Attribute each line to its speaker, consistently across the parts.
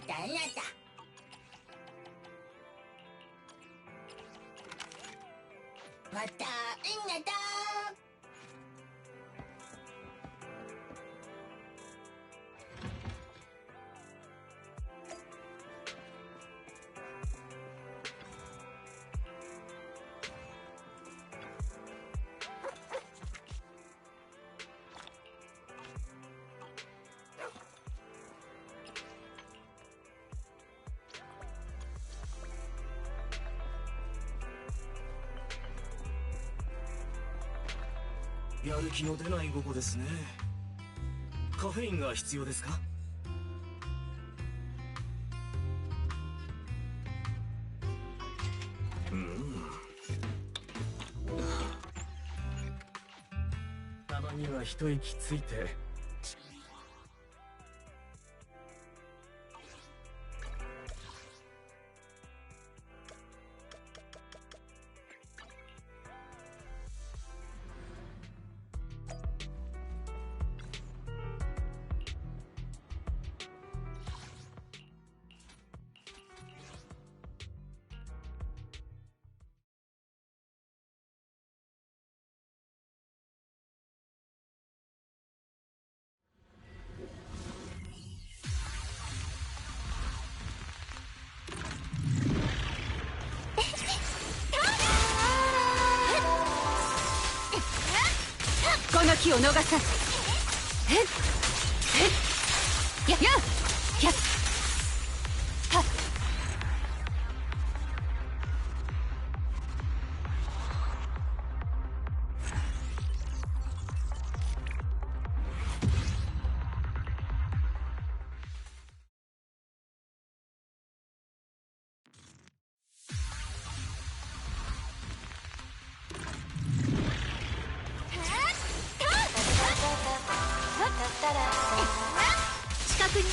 Speaker 1: たあなた。またあなた。
Speaker 2: やる気の出ない午後ですね。カフェインが必要ですか？たまには一息ついて。
Speaker 3: この気を逃さず。やっやっやっはっ。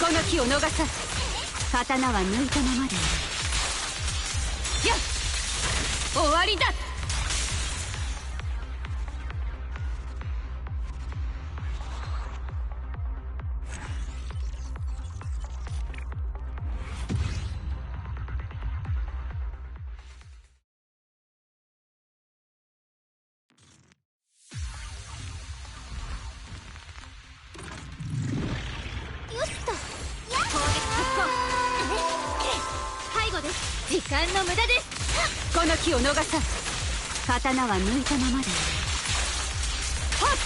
Speaker 3: この気を逃さず。刀は抜いたままでいる。やっ終わりだ。時間の無駄です。この気を逃さず。刀は抜いたままでいる。はっ。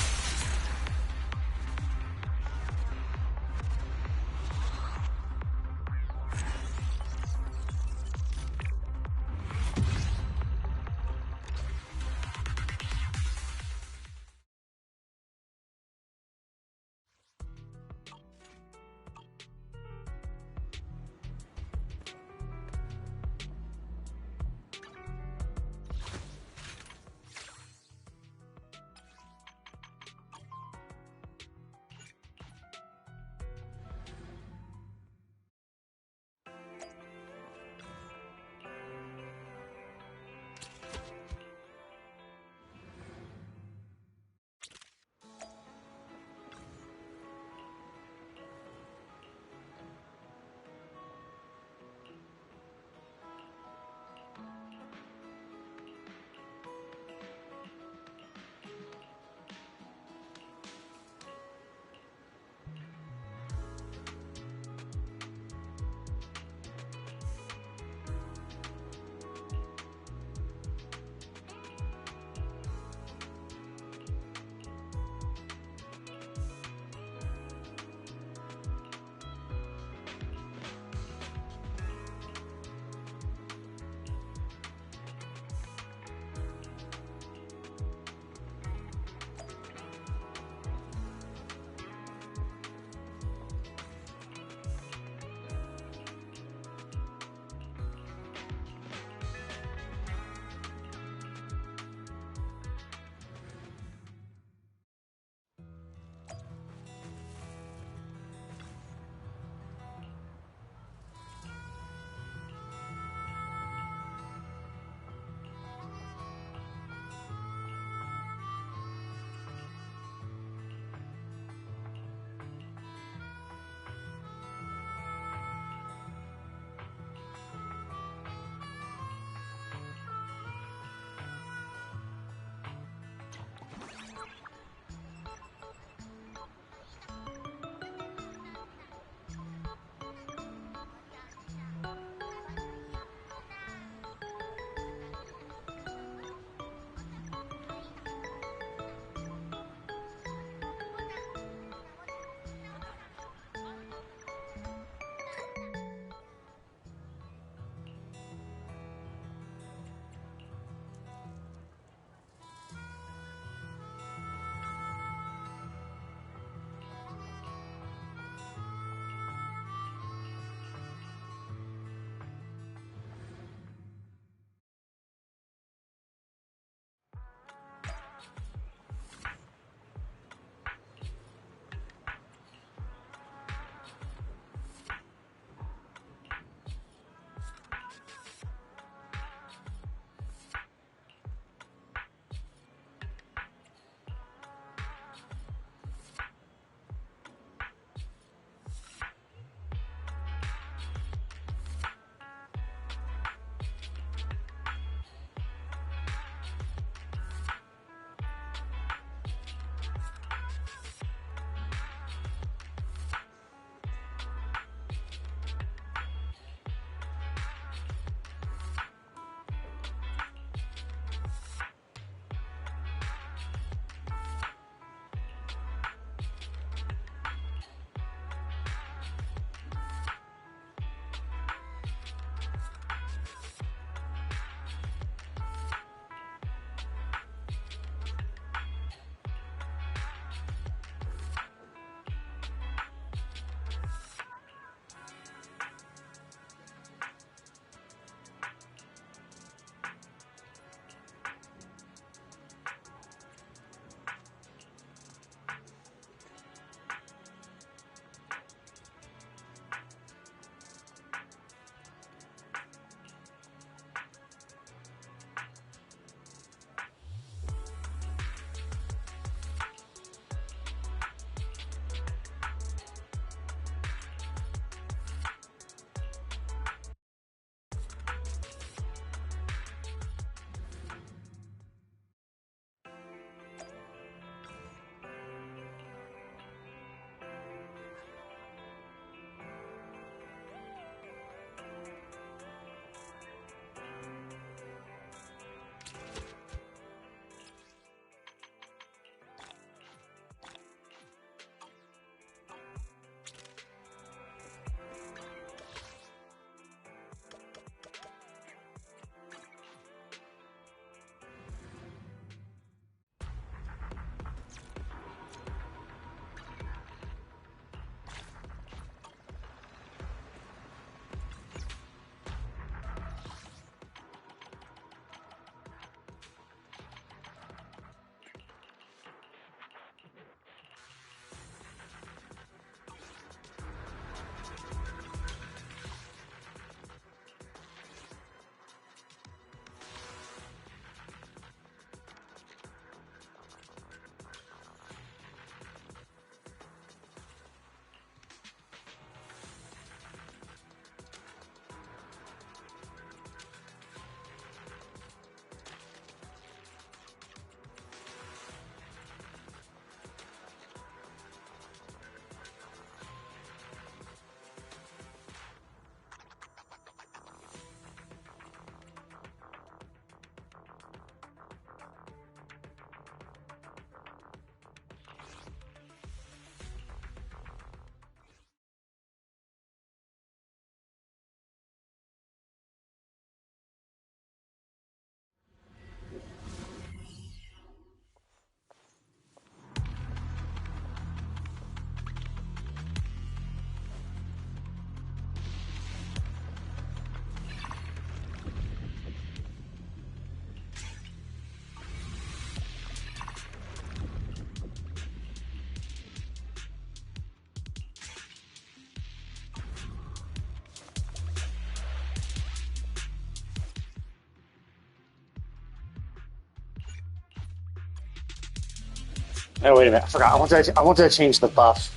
Speaker 4: Oh, wait a minute. I forgot. I wanted to change the buff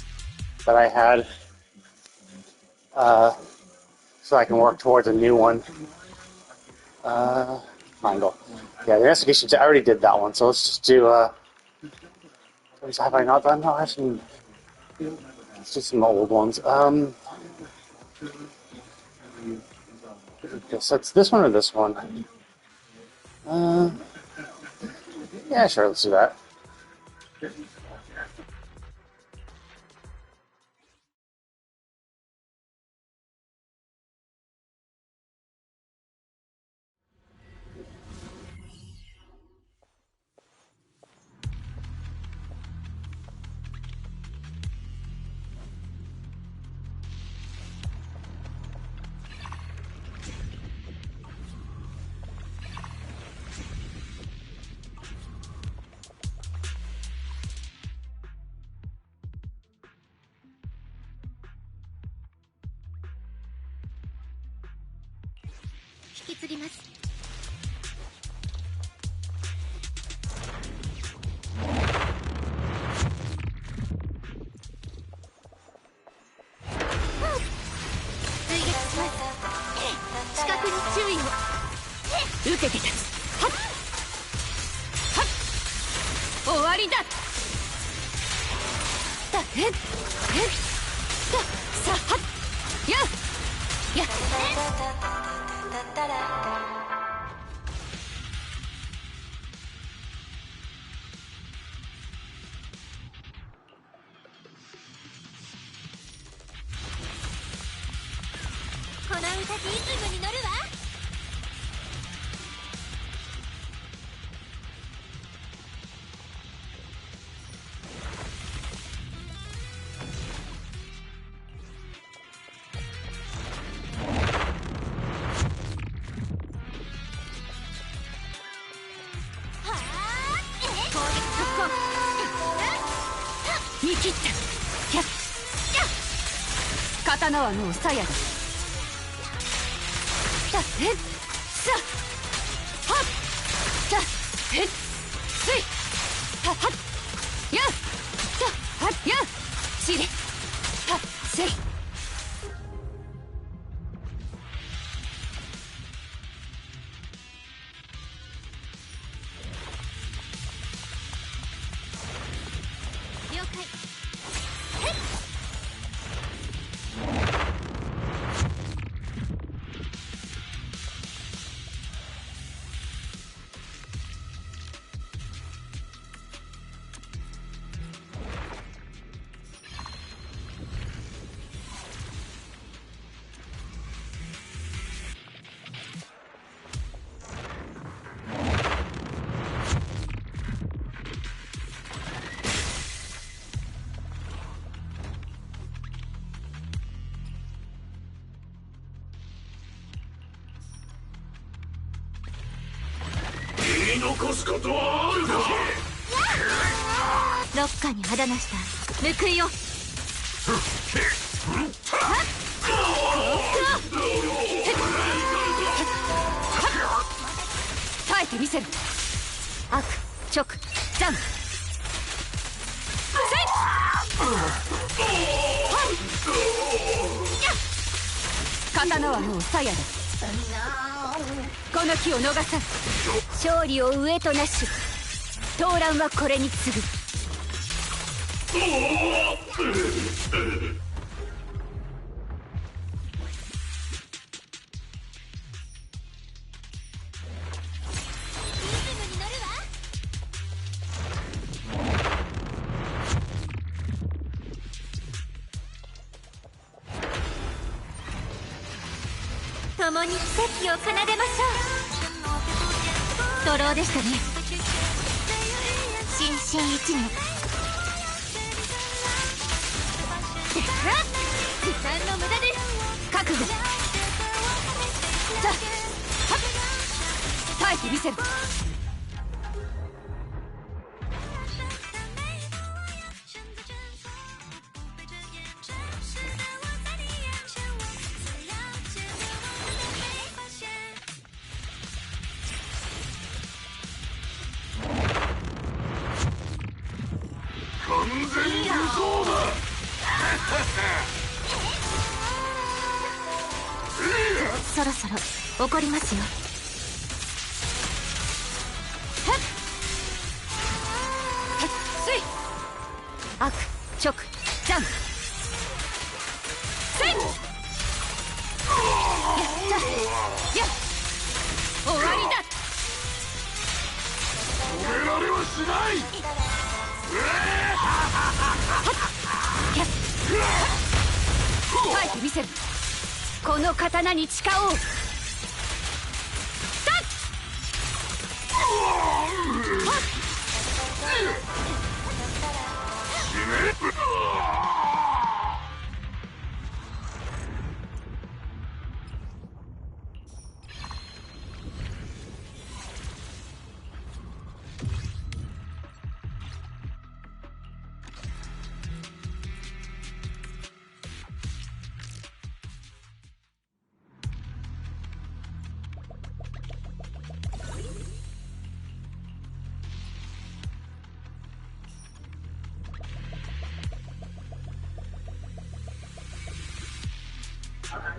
Speaker 4: that I had so I can work towards a new one. Triangle. Yeah, the investigation. I already did that one, so let's just do. Have I not done? No, I have some. Let's do some old ones. So it's this one or this one? Yeah, sure. Let's do that.
Speaker 3: 受けて立つ。はっはっ、終わりだ。だへっへっださはっややこの歌リズムに乗るわ。見切った。やっ刀はもう鞘だ。だへっさはっだへっすいはっはっやだはっやしれはっせい。了解。
Speaker 2: 言い残すことはあるか。
Speaker 3: ロッカに肌なした報いよ。耐えてみせる。悪直残刀はもう鞘だ。この気を逃さん。勝利を上となし闘乱はこれに次ぐ。共に奇跡を奏でましょう。ドローでしたね。心身一年。時間の無駄です。覚悟。さあはっ耐えてみせる。そろそろ怒りますよ。悪直ジャンプせいやったや終わりだ。
Speaker 5: 止められはしない。
Speaker 3: 耐えてみせる。この刀に誓おう。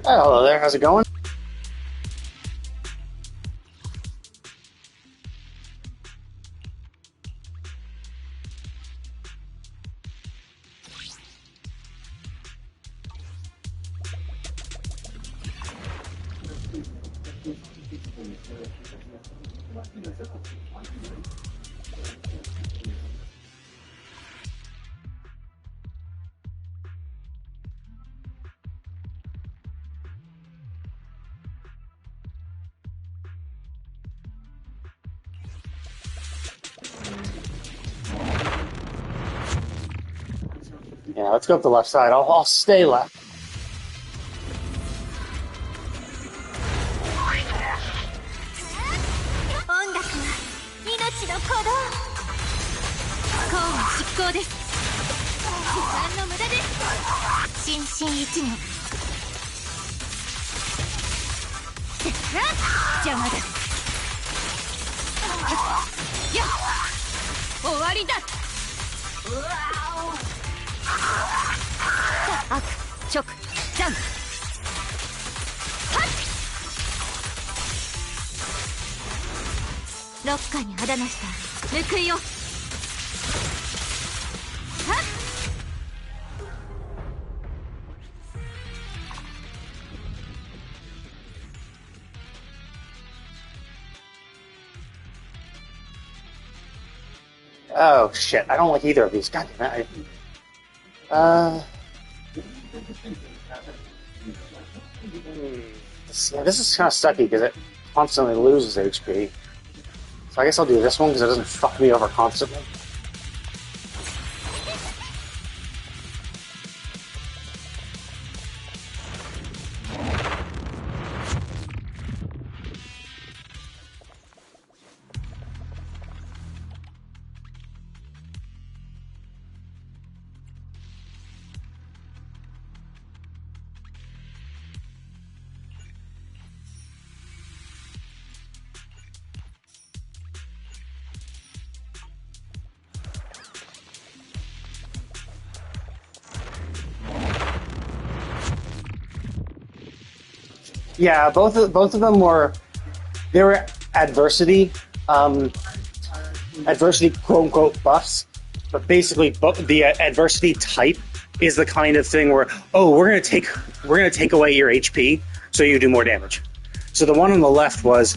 Speaker 4: Oh, hello there. How's it going? Yeah, let's go up the left side. I'll stay left.
Speaker 3: 悪直ジャンプロッカーにあだなした報いよ。
Speaker 4: Oh shit! I don't like either of these. God damn it! This is kind of sucky because it constantly loses HP. So I guess I'll do this one because it doesn't fuck me over constantly. Yeah, both of them were adversity quote unquote buffs, but basically the adversity type is the kind of thing where we're gonna take away your HP so you do more damage. So the one on the left was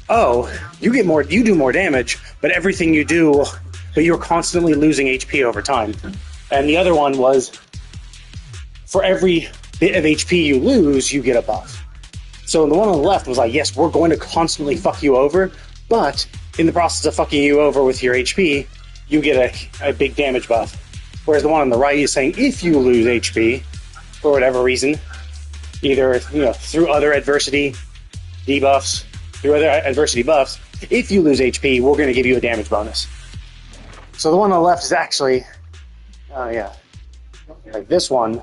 Speaker 4: you do more damage, but everything you do, but you're constantly losing HP over time. And the other one was for every bit of HP you lose, you get a buff. So the one on the left was like, yes, we're going to constantly fuck you over, but in the process of fucking you over with your HP, you get a big damage buff. Whereas the one on the right is saying if you lose HP, for whatever reason, either through other adversity debuffs, through other adversity buffs, if you lose HP, we're going to give you a damage bonus. So the one on the left is actually, like this one.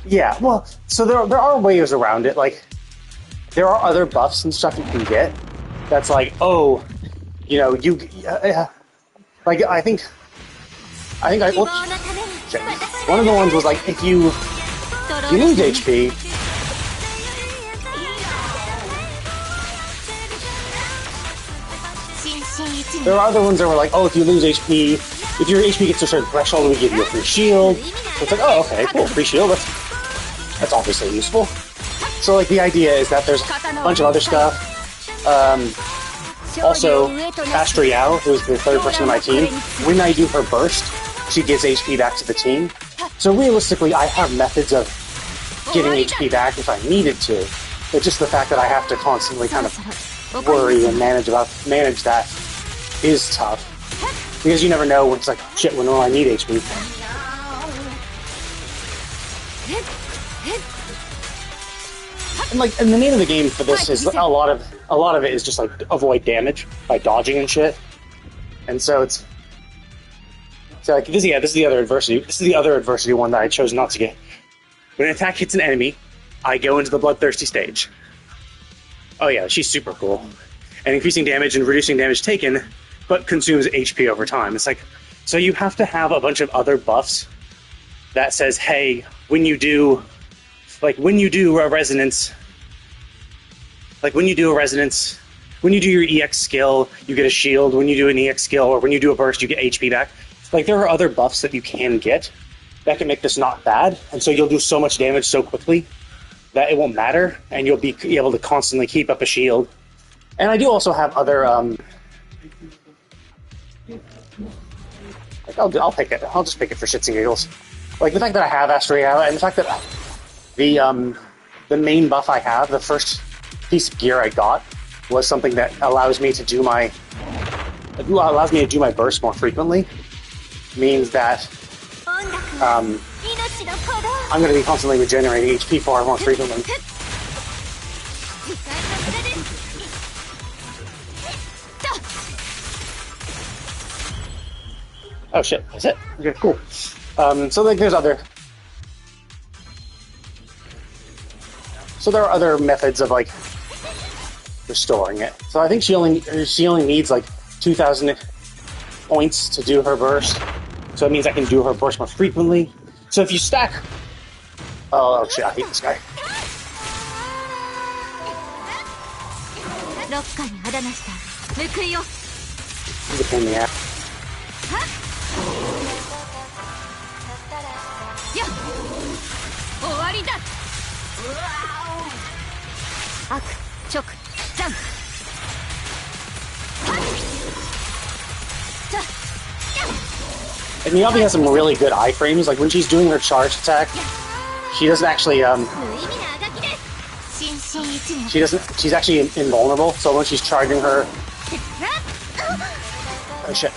Speaker 4: Yeah, well, so there are ways around it. Like, there are other buffs and stuff you can get that's like, you know, like I think well, shit. One of the ones was like if you lose HP, there are other ones that were like, oh, if you lose HP, if your HP gets to a certain threshold, we give you a free shield. So it's like, oh, okay, cool, free shield. That's obviously useful. So like the idea is that there's a bunch of other stuff. Also, Astriel, who's the third person on my team, when I do her burst, she gives HP back to the team. So realistically, I have methods of getting HP back if I needed to. But just the fact that I have to constantly kind of worry and manage that is tough. Because you never know when it's like, shit, when will I need HP? And the name of the game for this is a lot of it is just like avoid damage by dodging and shit. And so it's like this is the other adversity. This is the other adversity one that I chose not to get. When an attack hits an enemy, I go into the bloodthirsty stage. Oh yeah, she's super cool. And increasing damage and reducing damage taken, but consumes HP over time. It's like, so you have to have a bunch of other buffs that says, hey, when you do a resonance, when you do your EX skill, you get a shield. When you do an EX skill, or when you do a burst, you get HP back. Like, there are other buffs that you can get that can make this not bad, and so you'll do so much damage so quickly that it won't matter, and you'll be able to constantly keep up a shield. And I do also have other, I'll pick it. I'll just pick it for shits and giggles. Like, the fact that I have Astriel, and the fact that the main buff I have, the first piece of gear I got, was something that allows me to do my burst more frequently. Means that I'm going to be constantly regenerating HP far more frequently. Oh shit, that's it? Okay, cool. So like there are other methods of like restoring it. So I think she only needs like 2,000 points to do her burst. So it means I can do her burst more frequently. So if you stack... Oh shit, I hate this guy. He's a pain in the ass. And Miyabi has some really good iframes. Like when she's doing her charge attack, she doesn't actually she's actually invulnerable. So when she's charging her, oh shit.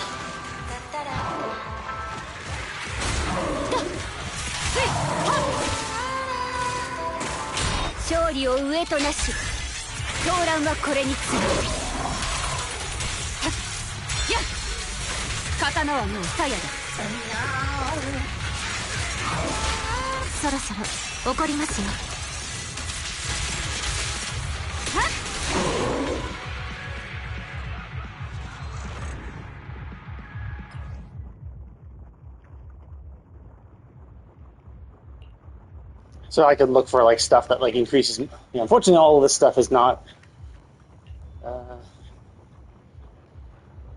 Speaker 4: So I could look for like stuff that like increases. You know, unfortunately, all of this stuff is not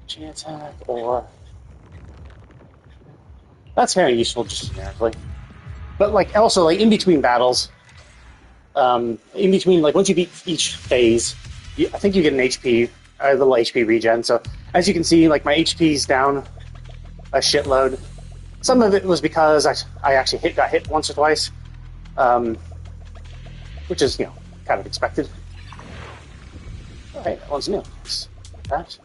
Speaker 4: chain attack or that's kind of useful just generically. But like also like in between battles, in between like once you beat each phase, I think you get an HP, a little HP regen. So as you can see, like my HP's down a shitload. Some of it was because I actually got hit once or twice. Which is, you know, kind of expected. Okay, that one's new. That.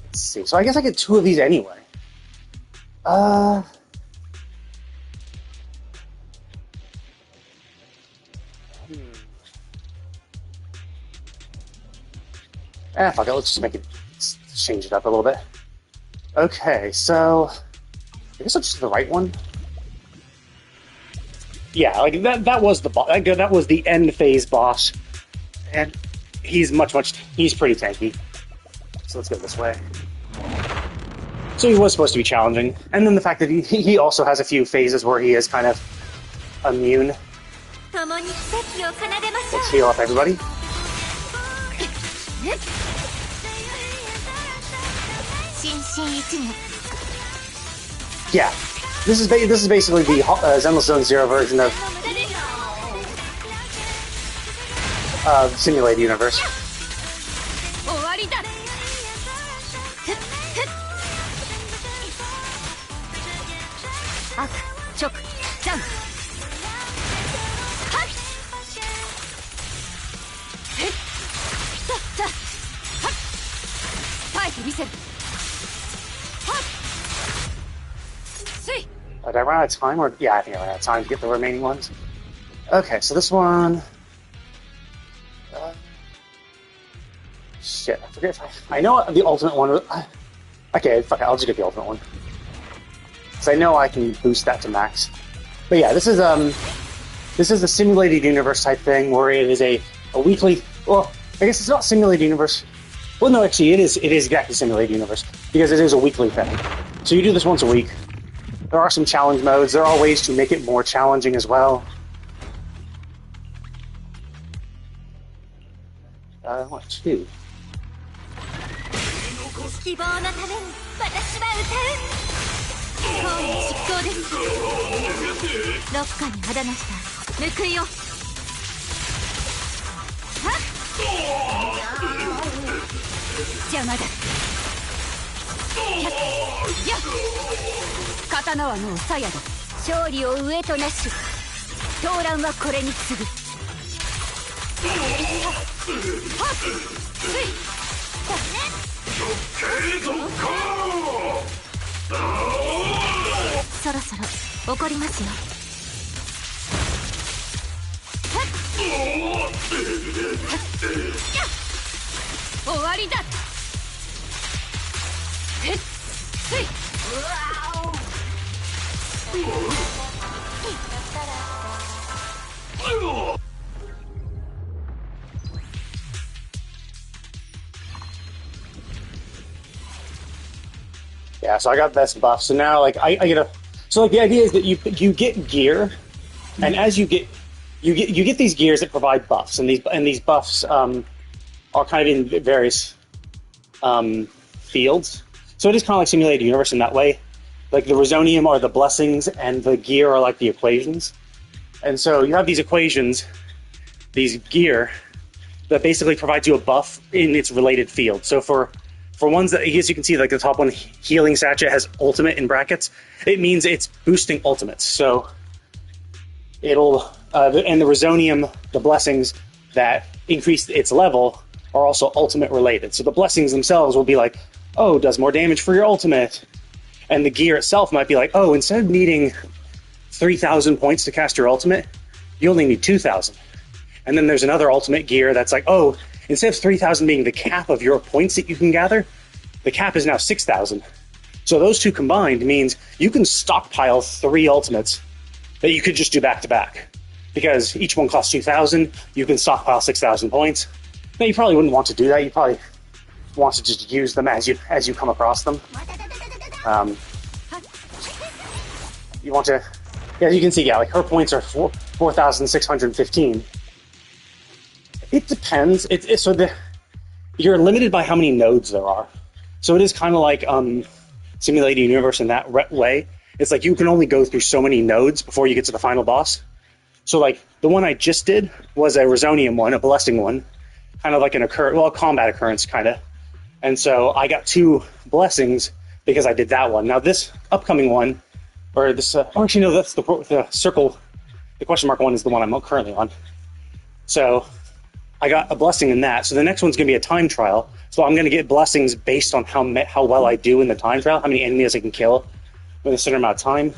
Speaker 4: Let's see. So I guess I get 2 of these anyway. Fuck it. Let's just let's change it up a little bit. Okay, so I guess I'll just do the right one. Yeah, like that was the boss. That was the end phase boss, and he's pretty tanky. So let's go this way. So he was supposed to be challenging, and then the fact that he also has a few phases where he is kind of immune. Let's heal up everybody. Yeah, this is basically the Zenless Zone Zero version of Simulated Universe. Did I run out of time? Or yeah, I think I ran out of time to get the remaining ones. Okay, so this one. Shit, I forget if I know the ultimate one. Okay, fuck it, I'll just get the ultimate one. Because I know I can boost that to max. But yeah, this is a simulated universe type thing where it is a weekly. Well, I guess it's not simulated universe. Well, no, actually, it is exactly simulated universe because it is a weekly thing. So you do this once a week. There are some challenge modes. There are ways to make it more challenging as well. What, 2? Yeah, so I got best buff. So now, like, I get a. So, like, the idea is that you get gear, and as you get these gears that provide buffs, and these buffs are kind of in various fields. So it is kind of like Simulated Universe in that way. Like the Resonium are the blessings, and the gear are like the equations. And so you have these equations, these gear, that basically provides you a buff in its related field. So for ones that, as you can see, like the top one, Healing Sachet, has ultimate in brackets. It means it's boosting ultimates. So it'll, and the Resonium, the blessings that increase its level, are also ultimate related. So the blessings themselves will be like, oh, does more damage for your ultimate. And the gear itself might be like, oh, instead of needing 3,000 points to cast your ultimate, you only need 2,000. And then there's another ultimate gear that's like, oh, instead of 3,000 being the cap of your points that you can gather, the cap is now 6,000. So those two combined means you can stockpile 3 ultimates that you could just do back to back. Because each one costs 2,000, you can stockpile 6,000 points. Now you probably wouldn't want to do that. You probably want to just use them as you come across them. You want to, yeah, you can see, yeah, like her points are 4,615. It depends. You're limited by how many nodes there are. So it is kind of like Simulated Universe in that way. It's like you can only go through so many nodes before you get to the final boss. So like the one I just did was a Resonium one, a blessing one, kind of like a combat occurrence kind of. And so I got 2 blessings because I did that one. Now this upcoming one, or this, actually no, that's the circle, the question mark one is the one I'm currently on. So I got a blessing in that. So the next one's going to be a time trial. So I'm going to get blessings based on how well I do in the time trial, how many enemies I can kill in a certain amount of time.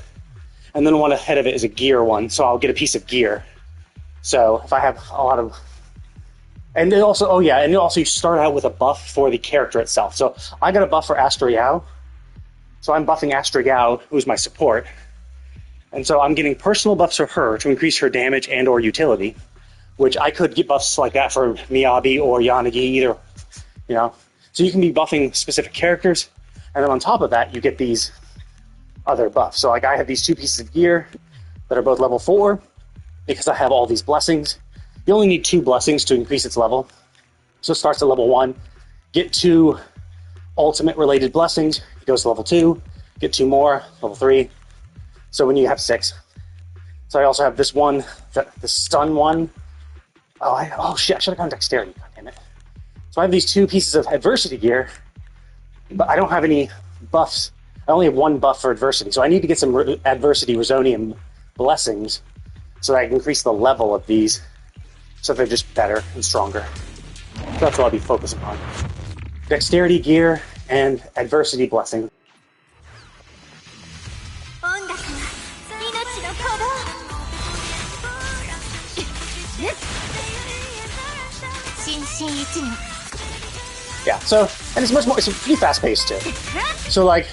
Speaker 4: And then one ahead of it is a gear one, so I'll get a piece of gear. So if I have a lot of... And it also, oh yeah, and also you start out with a buff for the character itself. So I got a buff for Astra Yao. So I'm buffing Astra Yao, who's my support. And so I'm getting personal buffs for her to increase her damage and or utility. which I could get buffs like that for Miyabi or Yanagi either, you know. So you can be buffing specific characters, and then on top of that, you get these other buffs. So like I have these 2 pieces of gear that are both level 4 because I have all these blessings. You only need 2 blessings to increase its level. So it starts at level 1, get 2 ultimate related blessings, it goes to level 2, get 2 more, level 3. So when you have 6. So I also have this one, the stun one. Oh shit, I should have gone dexterity, god damn it. So I have these 2 pieces of adversity gear, but I don't have any buffs. I only have 1 buff for adversity, so I need to get some adversity Resonium blessings so that I can increase the level of these so they're just better and stronger. So that's what I'll be focusing on. Dexterity gear and adversity blessing.
Speaker 1: 音楽は命の鼓動心身一如
Speaker 4: Yeah, so, and it's much more, it's pretty fast paced too. So like,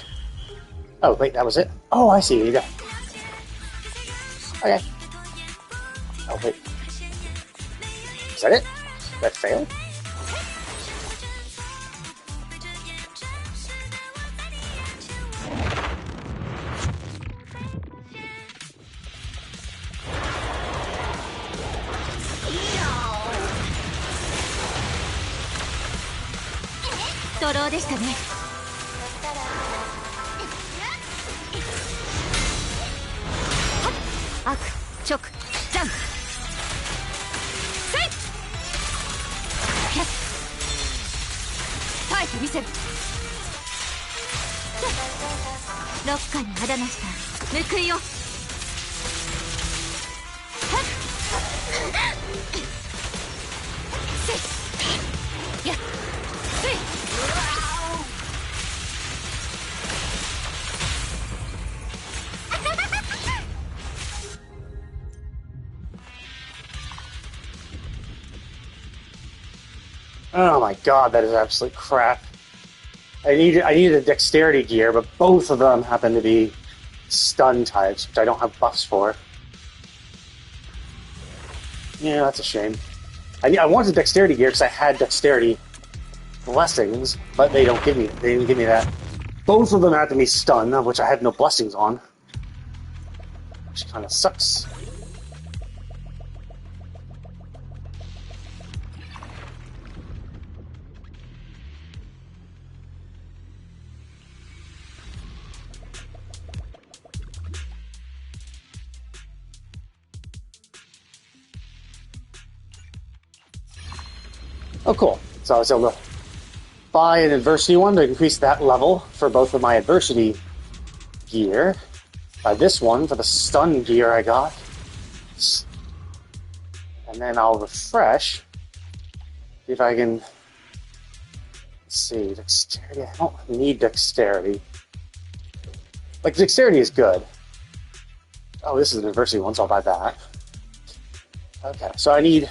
Speaker 4: oh wait, that was it? Oh, I see, yeah. Okay. Oh wait. Is that it? Did that fail?
Speaker 1: ドローでしたね
Speaker 3: 悪直ジャンプせい耐えてみせる
Speaker 1: ロッカにあだなした報いを
Speaker 3: せいやっせい
Speaker 4: Oh my god, that is absolute crap. I needed a dexterity gear, but both of them happen to be stun types, which I don't have buffs for. Yeah, that's a shame. I wanted dexterity gear because I had dexterity blessings, but they didn't give me that. Both of them had to be stun, which I had no blessings on. Which kind of sucks. Oh, cool. So I was able to buy an adversity one to increase that level for both of my adversity gear. Buy this one for the stun gear I got. And then I'll refresh. See if I can... Let's see, dexterity. I don't need dexterity. Like, dexterity is good. Oh, this is an adversity one, so I'll buy that. Okay, so I need...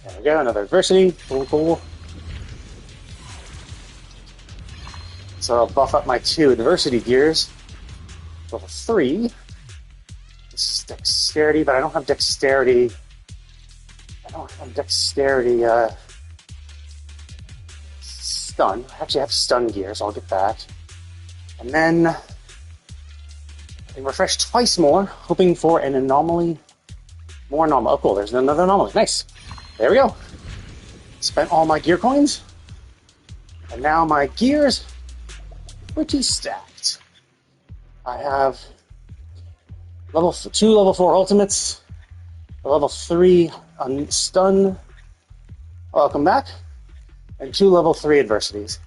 Speaker 4: There we go, another adversity. Cool, cool. So I'll buff up my 2 adversity gears. Level 3. This is dexterity, but I don't have dexterity. I don't have dexterity stun. I actually have stun gear, so I'll get that. And then I can refresh twice more, hoping for an anomaly. More anomaly. Oh, cool, there's another anomaly. Nice. There we go. Spent all my gear coins. And now my gears pretty stacked. I have 2 level 4 ultimates, a level 3 on stun. Welcome back. And 2 level 3 adversities.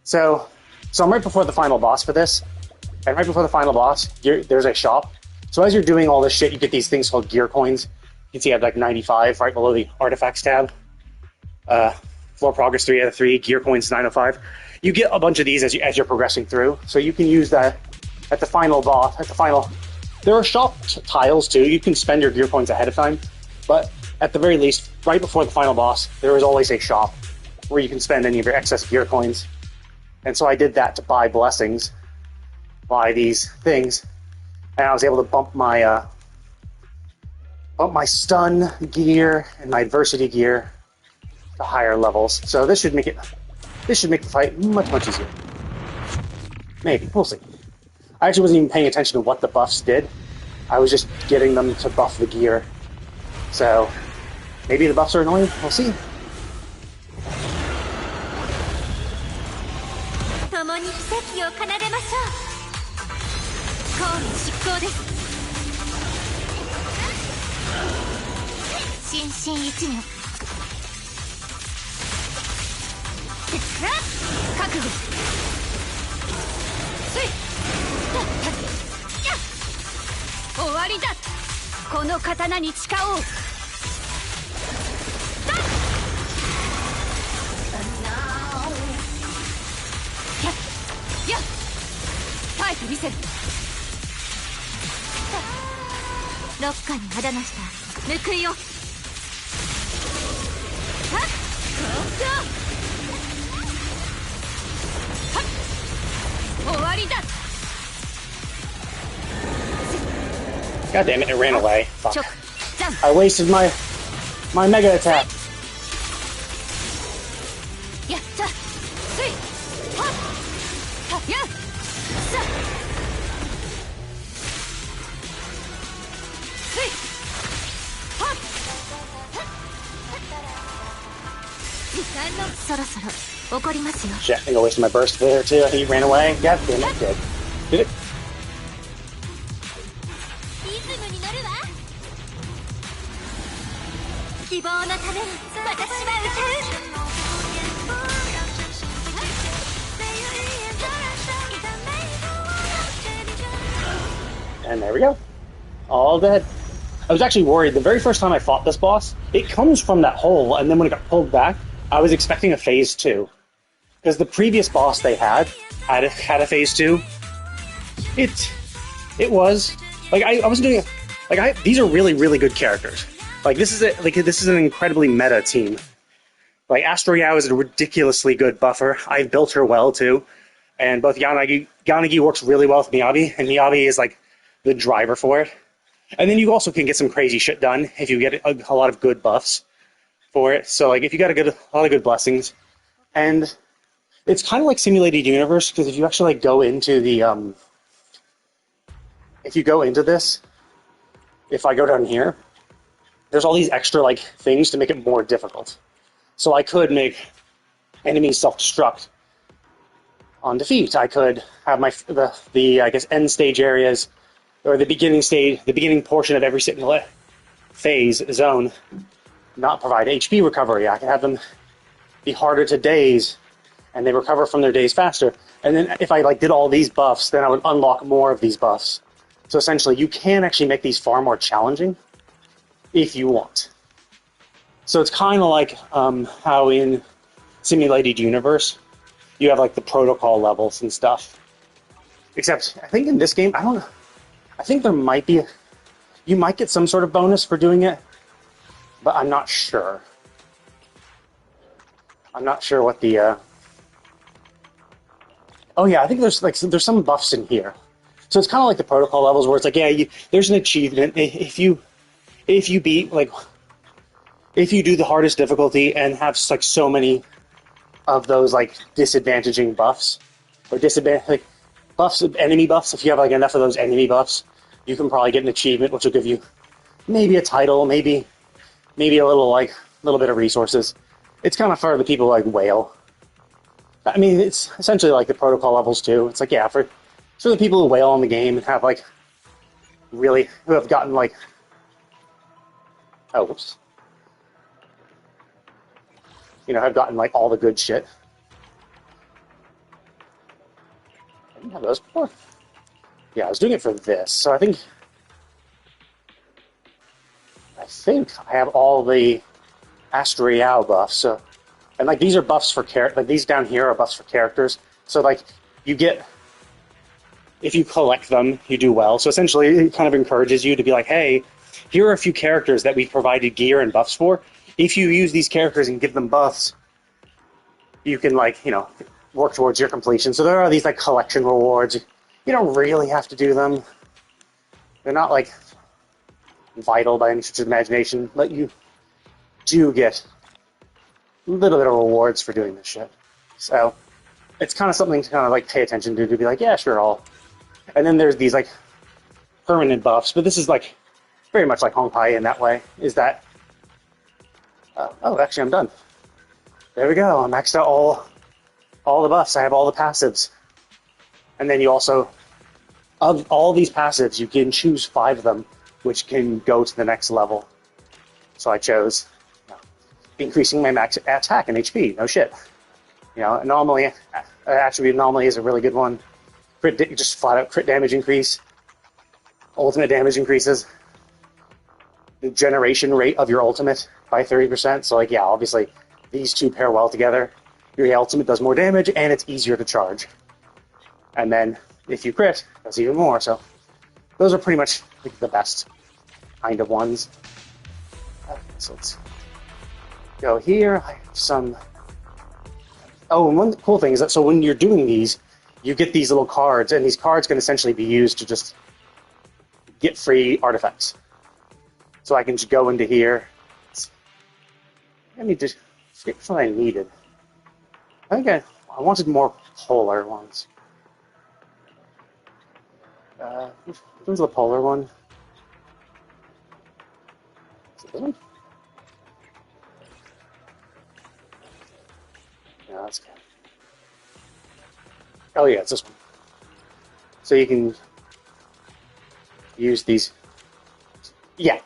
Speaker 4: So I'm right before the final boss for this. And right before the final boss, there's a shop. So as you're doing all this shit, you get these things called gear coins. You can see I have like 95 right below the artifacts tab. Floor progress 3 out of 3, gear coins 905. You get a bunch of these as you're progressing through. So you can use that at the final boss, there are shop tiles too. You can spend your gear coins ahead of time. But at the very least, right before the final boss, there is always a shop where you can spend any of your excess gear coins. And so I did that to buy blessings, buy these things, and I was able to bump my bump my stun gear and my adversity gear to higher levels. So this should make the fight much easier. Maybe, we'll see. I actually wasn't even paying attention to what the buffs did. I was just getting them to buff the gear. So maybe the buffs are annoying. We'll see.
Speaker 1: 共に奇跡を奏でましょう。公務執行です。心身一如。
Speaker 3: 覚悟。終わりだ。この刀に誓おう。耐えてみせる。
Speaker 1: 六下に肌なした報いを。はっ
Speaker 3: 終わりだ。
Speaker 4: God damn it, it ran away. Fuck.
Speaker 3: 直ジャン
Speaker 4: I wasted my mega attack.
Speaker 3: やったスイはっはやさスイはっ
Speaker 1: そろそろ怒りますよ。
Speaker 4: Shit, I think I wasted my burst there too. I think it ran away. God damn it, it did. Did it?
Speaker 1: リズムに乗るわ。希望のために私は歌う。
Speaker 4: And there we go. All dead. I was actually worried. The very first time I fought this boss, it comes from that hole, and then when it got pulled back, I was expecting a phase 2. Because the previous boss they had a phase 2. It was like I wasn't doing it. Like these are really good characters. Like this is an incredibly meta team. Like Astro Yao is a ridiculously good buffer. I've built her well too, and both Yanagi works really well with Miyabi, and Miyabi is like the driver for it. And then you also can get some crazy shit done if you get a lot of good buffs for it. So like if you got a lot of good blessings, and it's kind of like Simulated Universe, because if you actually like go into the if you go into this, if I go down here, there's all these extra like things to make it more difficult. So I could make enemies self-destruct on defeat. I could have the I guess end stage areas, or the beginning portion of every single phase zone not provide HP recovery. I can have them be harder to daze, and they recover from their daze faster. And then if I like did all these buffs, then I would unlock more of these buffs. So essentially, you can actually make these far more challenging if you want. So it's kind of like how in Simulated Universe, you have like the protocol levels and stuff. Except, I think in this game, I think there might be, you might get some sort of bonus for doing it, but I'm not sure. I'm not sure what the, oh yeah, I think there's some buffs in here. So it's kind of like the protocol levels where it's like, yeah, there's an achievement. If you beat, like, if you do the hardest difficulty and have like so many of those like disadvantaging buffs, or like buffs, enemy buffs, if you have like enough of those enemy buffs, you can probably get an achievement which will give you maybe a title, maybe a little bit of resources. It's kind of for the people like Whale. I mean, it's essentially like the protocol levels too. It's like, yeah, for the people who whale on the game and have like who have gotten like, oh, whoops. You know, have gotten like all the good shit. I didn't have those before. Yeah, I was doing it for this, so I think I have all the Astro Yao buffs. So, and like these are buffs for like these down here are buffs for characters. So like you get, if you collect them, you do well. So essentially, it kind of encourages you to be like, hey, here are a few characters that we've provided gear and buffs for. If you use these characters and give them buffs, you can, like, you know, work towards your completion. So there are these like collection rewards. You don't really have to do them. They're not like vital by any stretch of the imagination, but you do get a little bit of rewards for doing this shit. So it's kind of something to kind of like pay attention to be like, yeah, sure, I'll. And then there's these like permanent buffs, but this is like very much like Honkai in that way. Is that? Oh, actually, I'm done. There we go. I maxed out all the buffs. I have all the passives, and then you also, of all these passives, you can choose 5 of them, which can go to the next level. So I chose increasing my max attack and HP. No shit. You know, anomaly, attribute anomaly is a really good one. Just flat out crit damage increase. Ultimate damage increases the generation rate of your ultimate by 30%. So, like, yeah, obviously these two pair well together. Your ultimate does more damage and it's easier to charge. And then if you crit, it does even more. So those are pretty much like the best kind of ones. So let's go here. I have some. Oh, and one cool thing is that so when you're doing these, you get these little cards, and these cards can essentially be used to just get free artifacts. So I can just go into here. I need to forget what I needed. I think I wanted more polar ones. Which one's the polar one? Is it this one? Yeah, that's good. Oh yeah, it's this one. So you can use these. Yeah.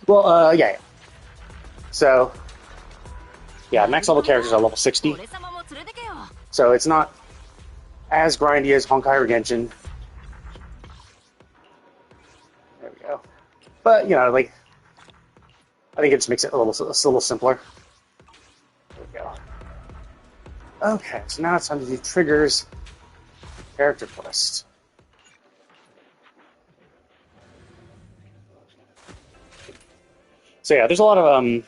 Speaker 4: Well, yeah. So, yeah, max level characters are level 60. So it's not as grindy as Honkai or Genshin. There we go. But, you know, like, I think it just makes it a little simpler. There we go. Okay, so now it's time to do triggers. Character quest. So yeah, there's a lot of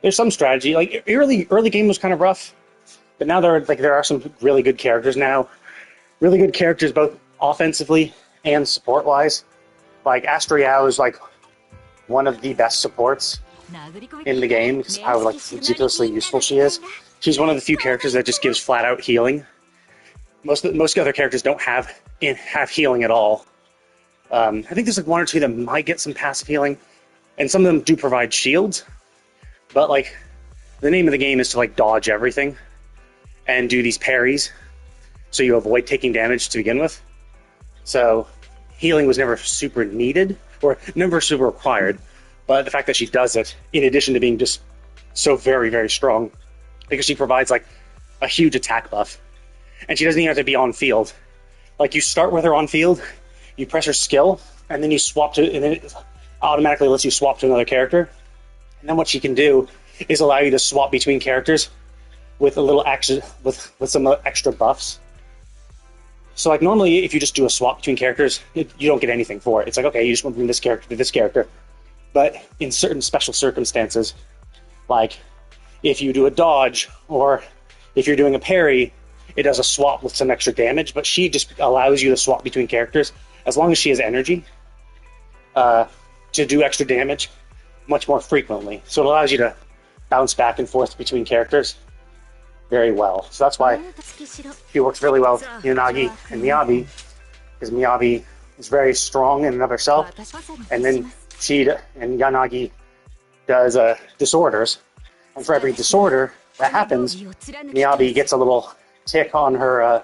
Speaker 4: there's some strategy. Like early game was kind of rough, but now there are some really good characters now. Really good characters both offensively and support wise. Like Astro Yao is like one of the best supports in the game because of how like ridiculously useful she is. She's one of the few characters that just gives flat out healing. Most other characters don't have healing at all. I think there's like 1 or 2 that might get some passive healing, and some of them do provide shields. But like, the name of the game is to like dodge everything and do these parries, so you avoid taking damage to begin with. So healing was never super needed or never super required. But the fact that she does it, in addition to being just so very, very strong, because she provides like a huge attack buff. And she doesn't even have to be on field. Like, you start with her on field, you press her skill, and then you swap to, and then it automatically lets you swap to another character. And then what she can do is allow you to swap between characters with a little extra, with some extra buffs. So like normally, if you just do a swap between characters, you don't get anything for it. It's like, okay, you just went from this character to this character. But in certain special circumstances, like if you do a dodge or if you're doing a parry, it does a swap with some extra damage, but she just allows you to swap between characters as long as she has energy to do extra damage much more frequently. So it allows you to bounce back and forth between characters very well. So that's why she works really well with Yanagi and Miyabi, because Miyabi is very strong in and of herself, and then Yanagi does disorders, and for every disorder that happens, Miyabi gets a little tick on her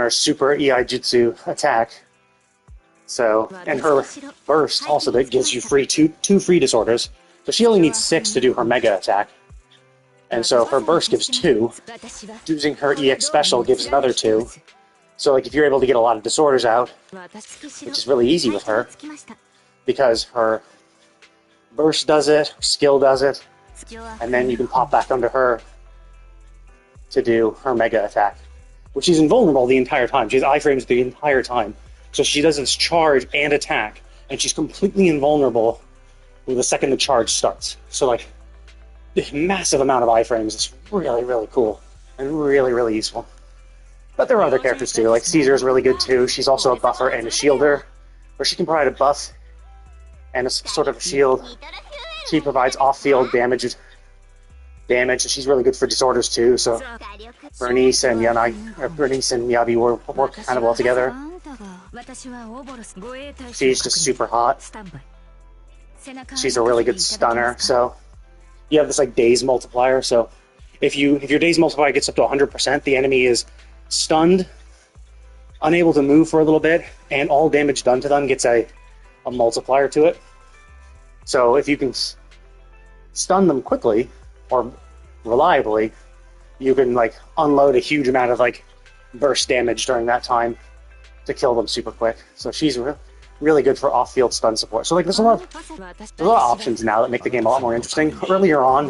Speaker 4: super EI Jutsu attack. So, and her burst also that gives you two free disorders. So she only needs 6 to do her mega attack. And so her burst gives 2. Using her EX special gives another 2. So like if you're able to get a lot of disorders out, which is really easy with her, because her burst does it, her skill does it, and then you can pop back onto her to do her mega attack, which she's invulnerable the entire time. She has iframes the entire time. So she does this charge and attack, and she's completely invulnerable the second the charge starts. So like, this massive amount of iframes is really, really cool, and really, really useful. But there are other characters too, like Caesar is really good too. She's also a buffer and a shielder, where she can provide a buff and a sort of a shield. She provides off-field damage. She's really good for disorders too. So Bernice and Yabi work kind of well together. She's just super hot. She's a really good stunner. So you have this like daze multiplier. So if your daze multiplier gets up to 100%, the enemy is stunned, unable to move for a little bit, and all damage done to them gets a multiplier to it. So if you can stun them quickly or reliably, you can like unload a huge amount of like burst damage during that time to kill them super quick. So she's really good for off-field stun support. So like there's a lot of options now that make the game a lot more interesting. Earlier on,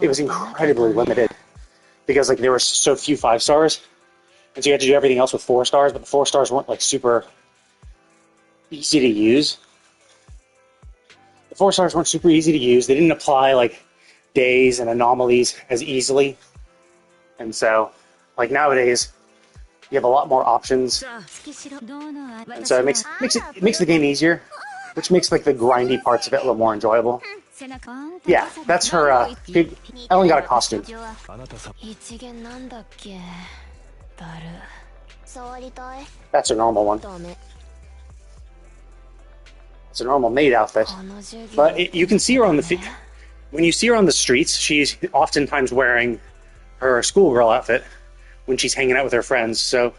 Speaker 4: it was incredibly limited because like there were so few 5 stars, and so you had to do everything else with 4 stars. But the 4 stars weren't like super easy to use. The 4 stars weren't super easy to use. They didn't apply like days and anomalies as easily, and so like nowadays you have a lot more options, and so it makes the game easier, which makes like the grindy parts of it a little more enjoyable. Yeah, that's her. Ellen got a costume. That's her normal one. It's a normal maid outfit, but you can see her on the when you see her on the streets. She's oftentimes wearing her schoolgirl outfit when she's hanging out with her friends. So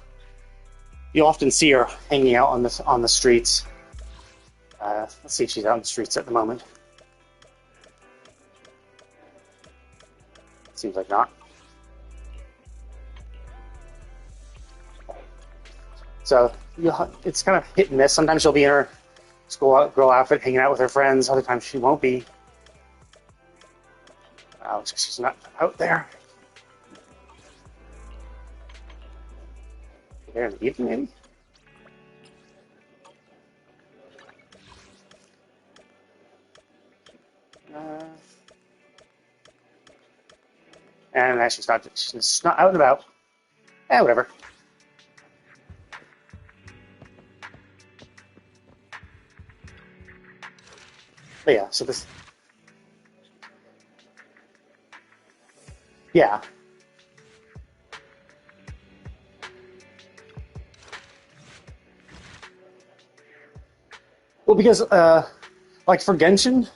Speaker 4: you'll often see her hanging out on the streets. Let's see if she's out on the streets at the moment. Seems like not. So it's kind of hit and miss. Sometimes she'll be in her schoolgirl outfit hanging out with her friends. Other times she won't be. She's not out there. There in the evening, maybe? And she's not out and about. Whatever. But yeah, so this... Yeah. Well, because, like for Genshin,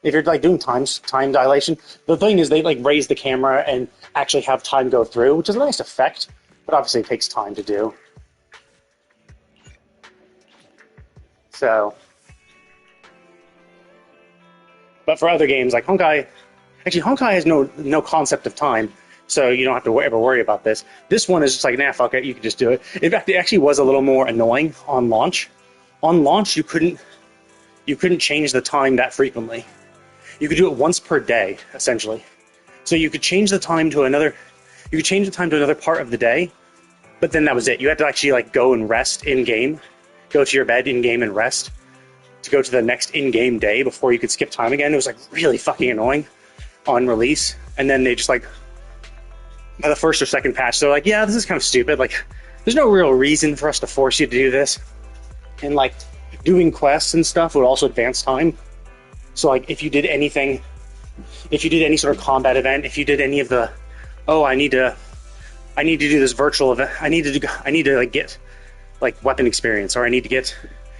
Speaker 4: if you're like doing time dilation, the thing is they like raise the camera and actually have time go through, which is a nice effect, but obviously it takes time to do. So, but for other games like Honkai, actually Honkai has no concept of time, so you don't have to ever worry about this. This one is just like, nah, fuck it, you can just do it. In fact, it actually was a little more annoying on launch. On launch, you couldn't change the time that frequently. You could do it once per day, essentially. So you could change the time to another. You could change the time to another part of the day, but then that was it. You had to actually like go and rest in game, go to your bed in game and rest to go to the next in-game day before you could skip time again. It was like really fucking annoying on release, and then they just like by the first or second patch, they're like, yeah, this is kind of stupid. Like, there's no real reason for us to force you to do this. And like doing quests and stuff would also advance time. So like if you did any sort of combat event, if you did any of the, oh, I need to do this virtual event, I need to like get like weapon experience, or I need to get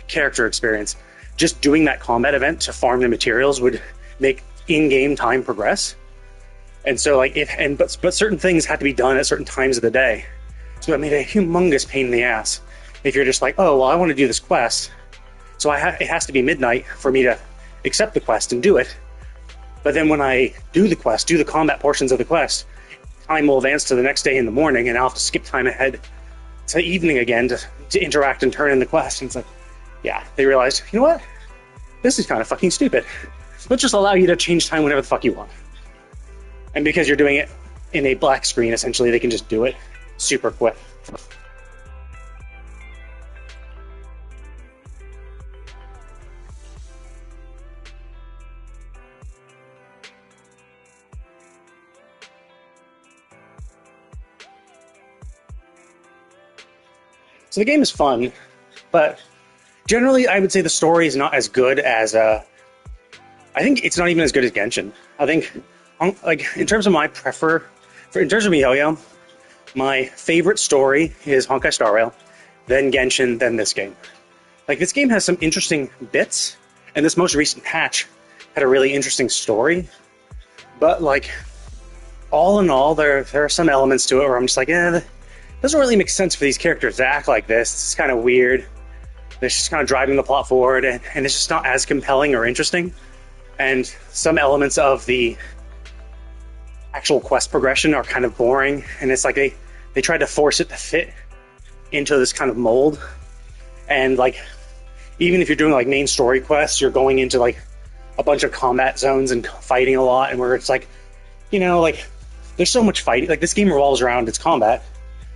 Speaker 4: character experience. Just doing that combat event to farm the materials would make in-game time progress. And so like but certain things had to be done at certain times of the day. So it made a humongous pain in the ass. If you're just like, oh, well, I want to do this quest, so it has to be midnight for me to accept the quest and do it. But then when I do the quest, do the combat portions of the quest, time will advance to the next day in the morning, and I'll have to skip time ahead to evening again to interact and turn in the quest. And it's like, yeah, they realized, you know what? This is kind of fucking stupid. Let's just allow you to change time whenever the fuck you want. And because you're doing it in a black screen, essentially, they can just do it super quick. So the game is fun, but Generally, I would say the story is not as good as I think it's not even as good as Genshin. I think, like in terms of in terms of MiHoYo, my favorite story is Honkai Star Rail, then Genshin, then this game. Like this game has some interesting bits, and this most recent patch had a really interesting story. But like, all in all, there are some elements to it where I'm just like, it doesn't really make sense for these characters to act like this. It's kind of weird. It's just kind of driving the plot forward, and it's just not as compelling or interesting. And some elements of the actual quest progression are kind of boring, and it's like they tried to force it to fit into this kind of mold. And like, even if you're doing like main story quests, you're going into like a bunch of combat zones and fighting a lot, and where it's like, you know, like there's so much fighting. Like this game revolves around its combat,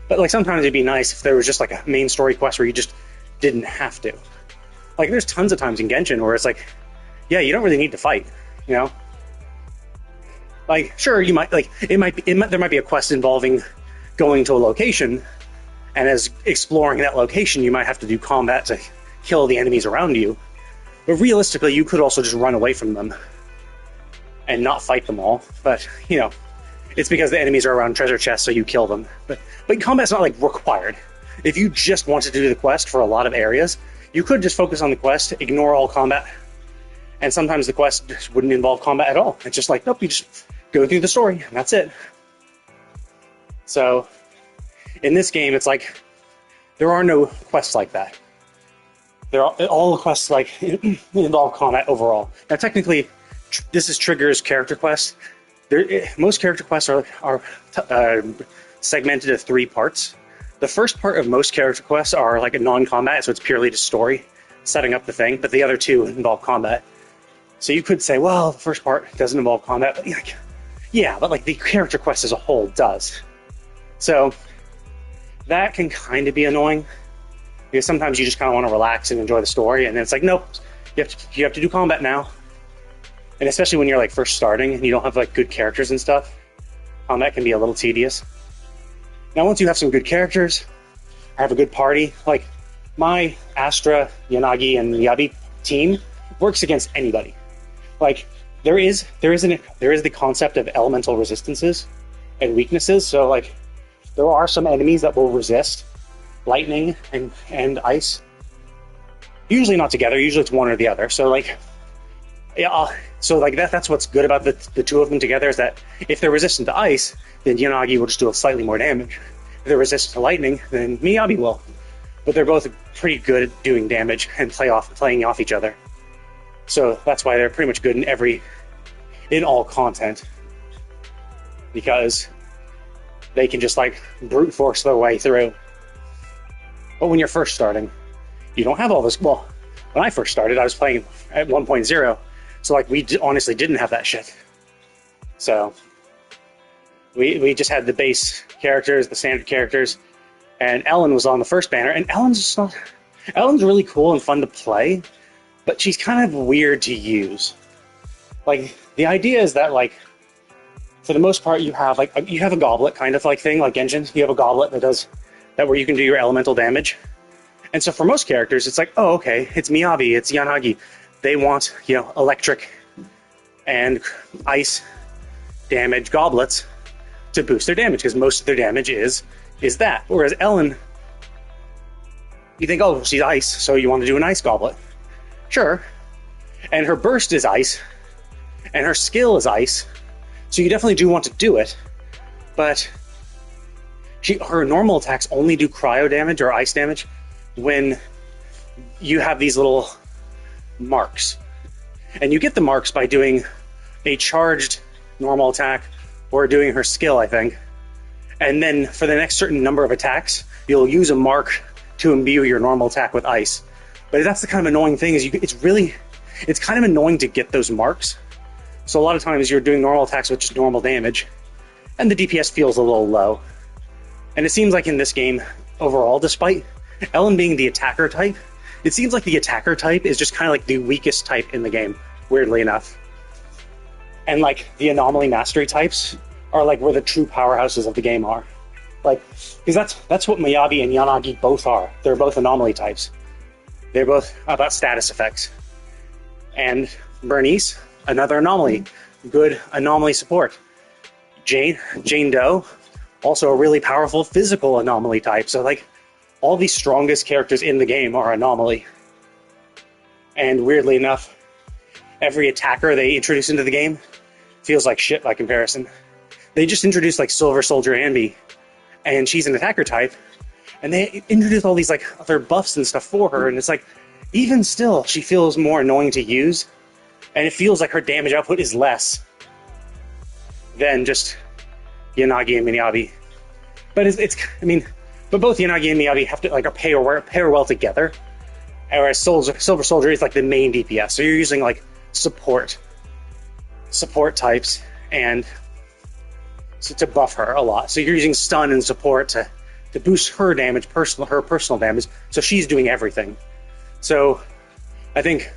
Speaker 4: but like sometimes it'd be nice if there was just like a main story quest where you just didn't have to. Like there's tons of times in Genshin where it's like, yeah, you don't really need to fight, you know? Like, sure, you might, like, there might be a quest involving going to a location, and as exploring that location, you might have to do combat to kill the enemies around you. But realistically, you could also just run away from them and not fight them all. But, you know, it's because the enemies are around treasure chests, so you kill them. But combat's not, like, required. If you just wanted to do the quest for a lot of areas, you could just focus on the quest, ignore all combat, and sometimes the quest just wouldn't involve combat at all. It's just like, nope, you just go through the story, and that's it. So, in this game, it's like, there are no quests like that. All the quests like involve combat overall. Now, technically, this is Trigger's character quest. Most character quests are segmented into 3 parts. The first part of most character quests are like a non-combat, so it's purely just story, setting up the thing, but the other 2 involve combat. So you could say, well, the first part doesn't involve combat, but yeah, but like the character quest as a whole does. So that can kind of be annoying, because sometimes you just kind of want to relax and enjoy the story, and then it's like, nope, you have to do combat now. And especially when you're like first starting and you don't have like good characters and stuff, combat can be a little tedious. Now, once you have some good characters, have a good party, like my Astra, Yanagi, and Miyabi team works against anybody. Like there is the concept of elemental resistances and weaknesses. So like there are some enemies that will resist lightning and ice. Usually not together. Usually it's one or the other. So like, yeah. So like that's what's good about the 2 of them together, is that if they're resistant to ice, then Yanagi will just do slightly more damage. If they're resistant to lightning, then Miyabi will. But they're both pretty good at doing damage and playing off each other. So that's why they're pretty much good in all content, because they can just like brute force their way through. But when you're first starting, you don't have all this. Well, when I first started, I was playing at 1.0, so like we honestly didn't have that shit. So we just had the base characters, the standard characters, and Ellen was on the first banner. And Ellen's really cool and fun to play, but she's kind of weird to use. Like the idea is that like for the most part you have a goblet kind of like thing, like Genshin. You have a goblet that where you can do your elemental damage. And so for most characters, it's like, oh, okay, it's Miyabi, it's Yanagi. They want, you know, electric and ice damage goblets to boost their damage, because most of their damage is that. Whereas Ellen, you think, oh, she's ice, so you want to do an ice goblet. Sure. And her burst is ice, and her skill is ice, so you definitely do want to do it, but her normal attacks only do cryo damage or ice damage when you have these little marks. And you get the marks by doing a charged normal attack or doing her skill, I think. And then for the next certain number of attacks, you'll use a mark to imbue your normal attack with ice. But that's the kind of annoying thing, is it's kind of annoying to get those marks. So a lot of times you're doing normal attacks with just normal damage, and the DPS feels a little low. And it seems like in this game, overall, despite Ellen being the attacker type, it seems like the attacker type is just kind of like the weakest type in the game, weirdly enough. And like the anomaly mastery types are like where the true powerhouses of the game are. Like, because that's what Miyabi and Yanagi both are. They're both anomaly types. They're both about status effects. And Bernice, another anomaly. Good anomaly support. Jane Doe, also a really powerful physical anomaly type. So like all the strongest characters in the game are anomaly. And weirdly enough, every attacker they introduce into the game feels like shit by comparison. They just introduced like Silver Soldier Ambi, and she's an attacker type, and they introduced all these like other buffs and stuff for her, and it's like, even still, she feels more annoying to use, and it feels like her damage output is less than just Yanagi and Miyabi. But but both Yanagi and Miyabi have to like pair well together, whereas Silver Soldier is like the main DPS, so you're using like support types and to buff her a lot. So you're using stun and support to boost her damage, her personal damage. So she's doing everything. So I think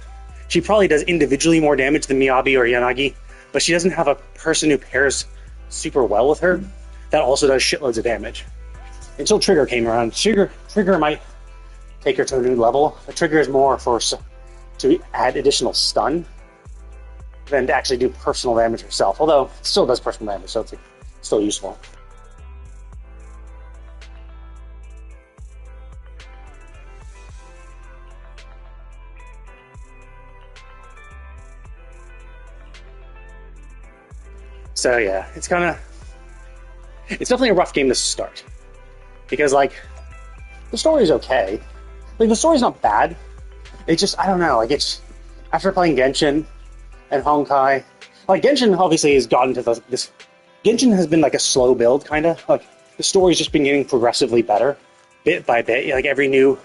Speaker 4: she probably does individually more damage than Miyabi or Yanagi, but she doesn't have a person who pairs super well with her that also does shitloads of damage. Until Trigger came around. Trigger might take her to a new level. The Trigger is more to add additional stun than to actually do personal damage herself. Although it still does personal damage, so it's like, still useful. So yeah, it's definitely a rough game to start. Because like, the story's okay. Like, the story's not bad. It's just, I don't know, like it's, after playing Genshin and Honkai, like Genshin obviously has gotten to this, Genshin has been like a slow build, kind of. Like, the story's just been getting progressively better, bit by bit. Like, every new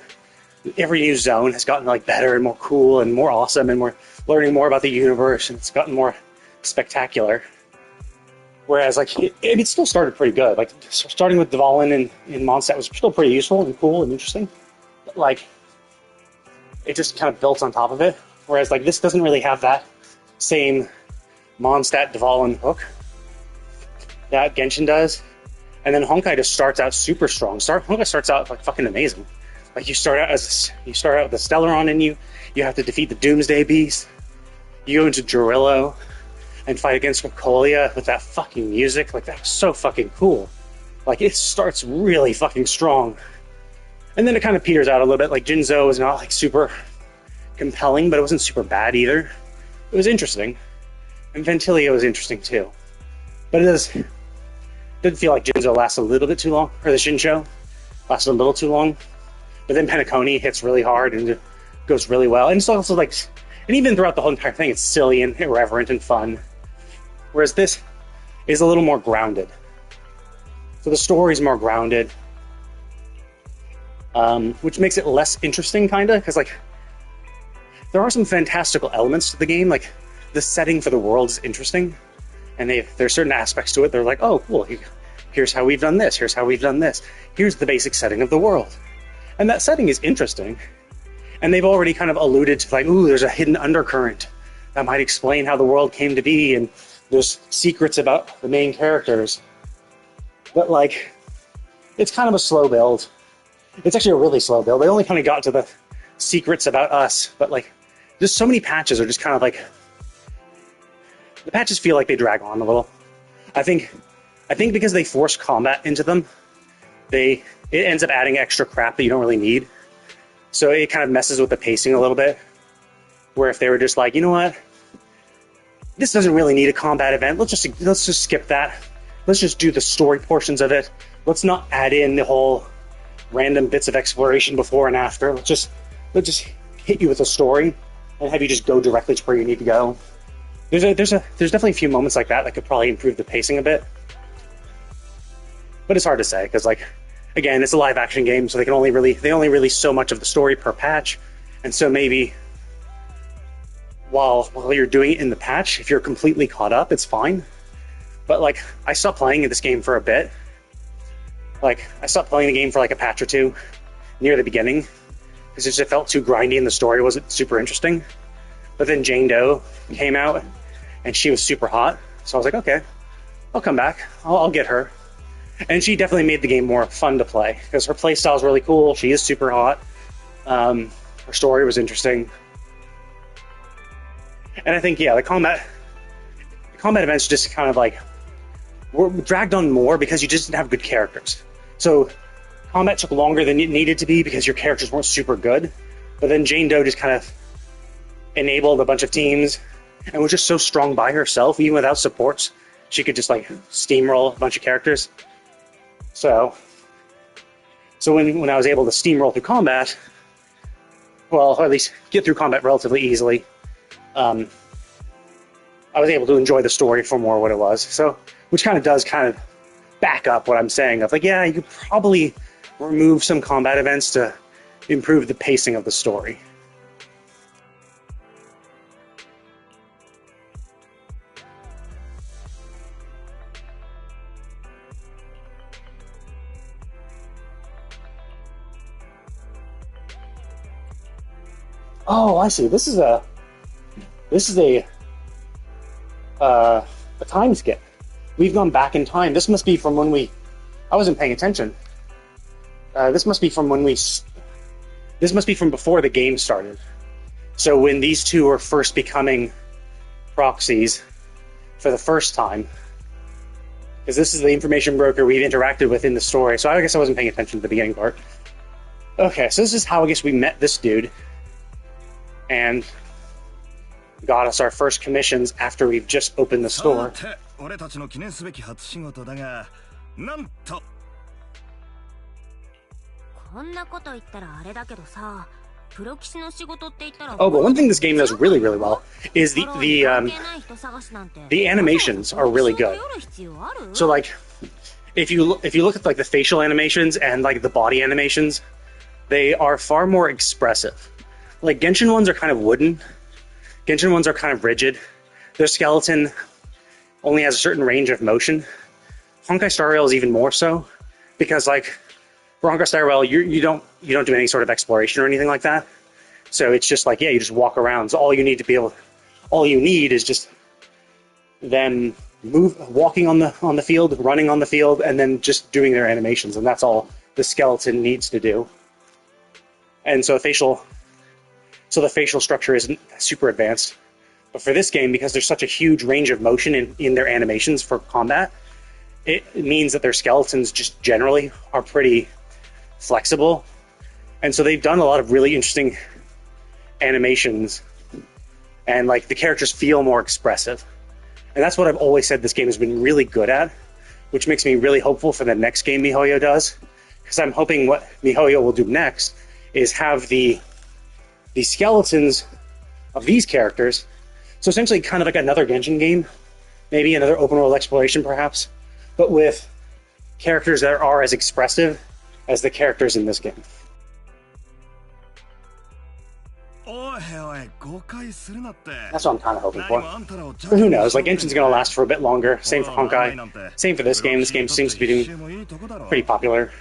Speaker 4: zone has gotten like better and more cool and more awesome, and we're learning more about the universe, and it's gotten more spectacular. Whereas, like, it still started pretty good. Like, starting with Dvalin in Mondstadt was still pretty useful and cool and interesting. But, like, it just kind of built on top of it. Whereas, like, this doesn't really have that same Mondstadt Dvalin hook that Genshin does. And then Honkai just starts out super strong. Honkai starts out, like, fucking amazing. Like, you start out with the Stellaron in you. You have to defeat the Doomsday Beast. You go into Jarrillo and fight against Cocolia with that fucking music. Like, that was so fucking cool. Like, it starts really fucking strong. And then it kind of peters out a little bit. Like, Jinzo was not, like, super compelling, but it wasn't super bad either. It was interesting. And Ventilia was interesting, too. But it did feel like Jinzo lasted a little bit too long. Or the Shinsho lasted a little too long. But then Penacony hits really hard and it goes really well. And it's also, like... And even throughout the whole entire thing, it's silly and irreverent and fun. Whereas this is a little more grounded. So the story's more grounded. Which makes it less interesting, kind of, because, like, there are some fantastical elements to the game. Like, the setting for the world is interesting. And there's certain aspects to it. They're like, oh, cool, here's how we've done this, here's how we've done this. Here's the basic setting of the world. And that setting is interesting. And they've already kind of alluded to, like, ooh, there's a hidden undercurrent that might explain how the world came to be, and there's secrets about the main characters. But, like, it's kind of a slow build. It's actually a really slow build. They only kind of got to the secrets about us, but, like, just so many patches are just kind of, like... The patches feel like they drag on a little. I think because they force combat into them, it ends up adding extra crap that you don't really need. So it kind of messes with the pacing a little bit. Where if they were just like, you know what? This doesn't really need a combat event. Let's just skip that. Let's just do the story portions of it. Let's not add in the whole random bits of exploration before and after. Let's just hit you with a story and have you just go directly to where you need to go. There's definitely a few moments like that could probably improve the pacing a bit. But it's hard to say, because, like, again, it's a live action game, so they only release so much of the story per patch. And so maybe while you're doing it in the patch, if you're completely caught up, it's fine. But, like, I stopped playing this game for a bit. Like, I stopped playing the game for like a patch or two near the beginning, because it just felt too grindy and the story wasn't super interesting. But then Jane Doe came out, and she was super hot. So I was like, okay, I'll come back. I'll get her. And she definitely made the game more fun to play, because her playstyle is really cool. She is super hot. Her Her story was interesting. And I think, yeah, the combat events just kind of like were dragged on more because you just didn't have good characters. So combat took longer than it needed to be because your characters weren't super good. But then Jane Doe just kind of enabled a bunch of teams and was just so strong by herself, even without supports. She could just like steamroll a bunch of characters. So when I was able to steamroll through combat, well, or at least get through combat relatively easily, I was able to enjoy the story for more what it was. So, which kind of does kind of back up what I'm saying of like, yeah, you could probably remove some combat events to improve the pacing of the story. Oh, I see. This is a time skip. We've gone back in time. This must be from when I wasn't paying attention. This must be from before the game started. So when these two are first becoming proxies for the first time, because this is the information broker we've interacted with in the story. So I guess I wasn't paying attention to the beginning part. Okay, so this is how I guess we met this dude and got us our first commissions after we've just opened the store.
Speaker 5: 俺たちの記念すべき初仕事だが、なんと
Speaker 1: こんなこと言ったらあれだけどさ、プロ棋士の仕事って言ったら
Speaker 4: Oh, but one thing this game does really, really well is the animations are really good. So like, if you look at like the facial animations and like the body animations, they are far more expressive. Like Genshin ones are kind of wooden. Genshin ones are kind of rigid. Their skeleton only has a certain range of motion. Honkai Star Rail is even more so, because like for Honkai Star Rail, you don't do any sort of exploration or anything like that. So it's just like, yeah, you just walk around. So all you need is just them walking on the field, running on the field, and then just doing their animations, and that's all the skeleton needs to do. And so the facial structure isn't super advanced. But for this game, because there's such a huge range of motion in their animations for combat, it means that their skeletons just generally are pretty flexible. And so they've done a lot of really interesting animations, and like the characters feel more expressive. And that's what I've always said this game has been really good at, which makes me really hopeful for the next game MiHoYo does, because I'm hoping what MiHoYo will do next is have the skeletons of these characters, so essentially kind of like another Genshin game, maybe another open world exploration perhaps, but with characters that are as expressive as the characters in this game. That's what I'm kind of hoping for. But who knows, like Genshin's going to last for a bit longer, same for Honkai, same for this game. This game seems to be doing pretty popular.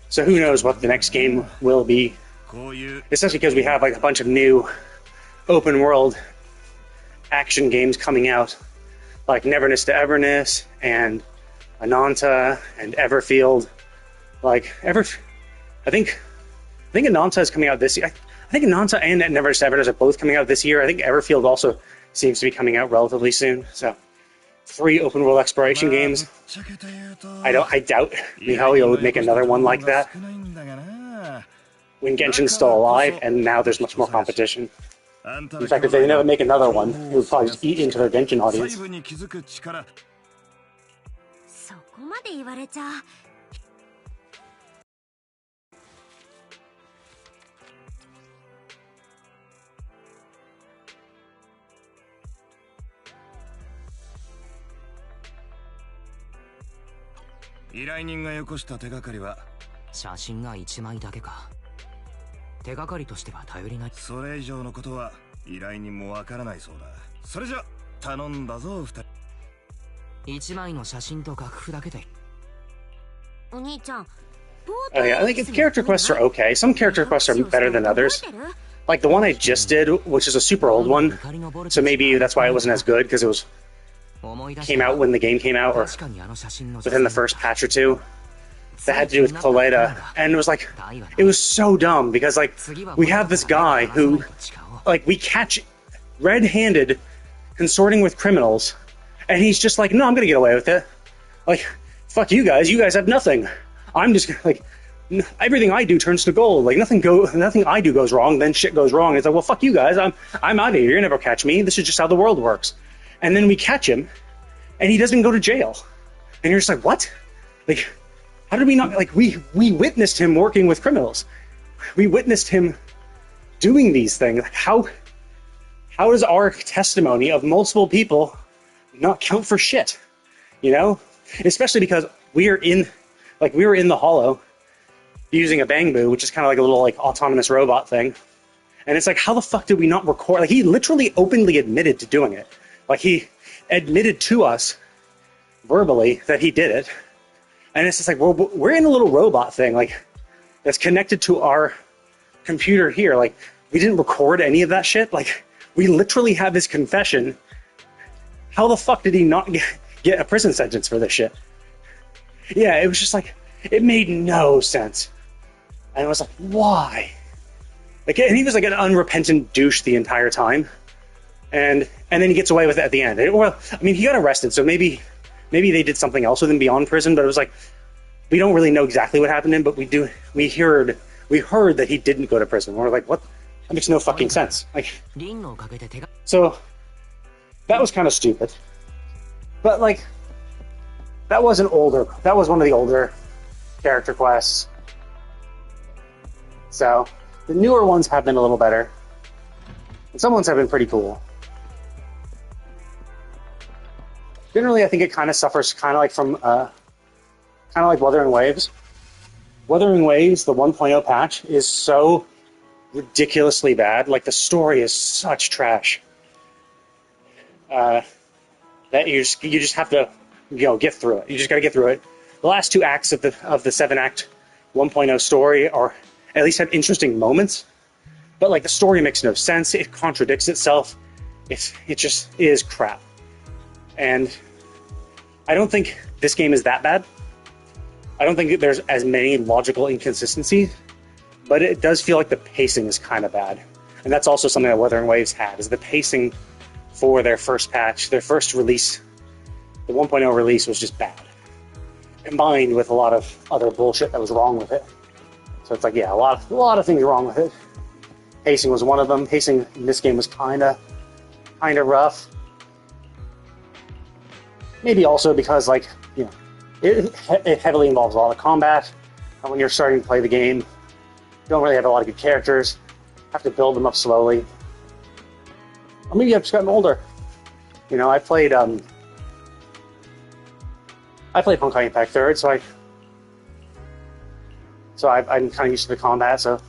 Speaker 4: So who knows what the next game will be, especially because we have like a bunch of new open world action games coming out, like Neverness to Everness and Ananta and Everfield. Like I think Ananta is coming out this year. I think Ananta and Neverness to Everness are both coming out this year. I think Everfield also seems to be coming out relatively soon. So 3 open world exploration games. I doubt MiHoYo would make another one like that when Genshin's still alive, and now there's much more competition. In fact, if they never make another one, it would probably just eat into their Genshin audience.
Speaker 1: そこまで言われちゃ。
Speaker 5: 依頼人がよこした手がかりは
Speaker 6: 写真が1枚だけか。手がかりとしては頼りない。
Speaker 5: それ以上のことは依頼人もわからないそうだ。それじゃ頼んだぞ2人。
Speaker 6: 1枚の写真と楽譜だけで。
Speaker 1: お兄ちゃん。
Speaker 4: Oh yeah, I think character quests are okay. Some character quests are better than others. Like the one I just did, which is a super old one, so maybe that's why it wasn't as good, because it came out when the game came out, or within the first patch or two. that had to do with Coleta, and it was like, it was so dumb because like we have this guy who, like, we catch red-handed consorting with criminals, and he's just like, no, I'm gonna get away with it. Like, fuck you guys have nothing. I'm just like, everything I do turns to gold. Like nothing I do goes wrong, then shit goes wrong. It's like, well, fuck you guys. I'm out of here. You'll never catch me. This is just how the world works. And then we catch him, and he doesn't go to jail. And you're just like, what? Like, how did we not, like, we witnessed him working with criminals. We witnessed him doing these things. Like, how does our testimony of multiple people not count for shit? You know? Especially because we were in the Hollow using a Bangbu, which is kind of like a little like autonomous robot thing. And it's like, how the fuck did we not record? Like, he literally openly admitted to doing it. Like, he admitted to us verbally that he did it. And it's just like, well, we're in a little robot thing, like, that's connected to our computer here. Like, we didn't record any of that shit. Like, we literally have his confession. How the fuck did he not get a prison sentence for this shit? Yeah, it was just like, it made no sense. And I was like, why? Like, and he was like an unrepentant douche the entire time. And then he gets away with it at the end. Well, I mean, he got arrested, so maybe they did something else with him beyond prison, but it was like, we don't really know exactly what happened to him, but we heard that he didn't go to prison. We're like, what? That makes no fucking sense. Like, so that was kind of stupid. But like, that was one of the older character quests. So the newer ones have been a little better. And some ones have been pretty cool. Generally, I think it kind of suffers kind of like Wuthering Waves. Wuthering Waves, the 1.0 patch, is so ridiculously bad. Like, the story is such trash that you just have to, get through it. You just got to get through it. The last two acts of the 7-act 1.0 story are at least have interesting moments, but like the story makes no sense. It contradicts itself. It just is crap. And I don't think this game is that bad. I don't think there's as many logical inconsistencies, but it does feel like the pacing is kind of bad. And that's also something that Wuthering Waves had, is the pacing for their first patch, their first release. The 1.0 release was just bad, combined with a lot of other bullshit that was wrong with it. So it's like, yeah, a lot of things wrong with it. Pacing was one of them. Pacing in this game was kind of rough. Maybe also because, like, it heavily involves a lot of combat, and when you're starting to play the game, you don't really have a lot of good characters. You have to build them up slowly. Or maybe I've just gotten older. I played Honkai Impact 3rd, so I'm kind of used to the combat, so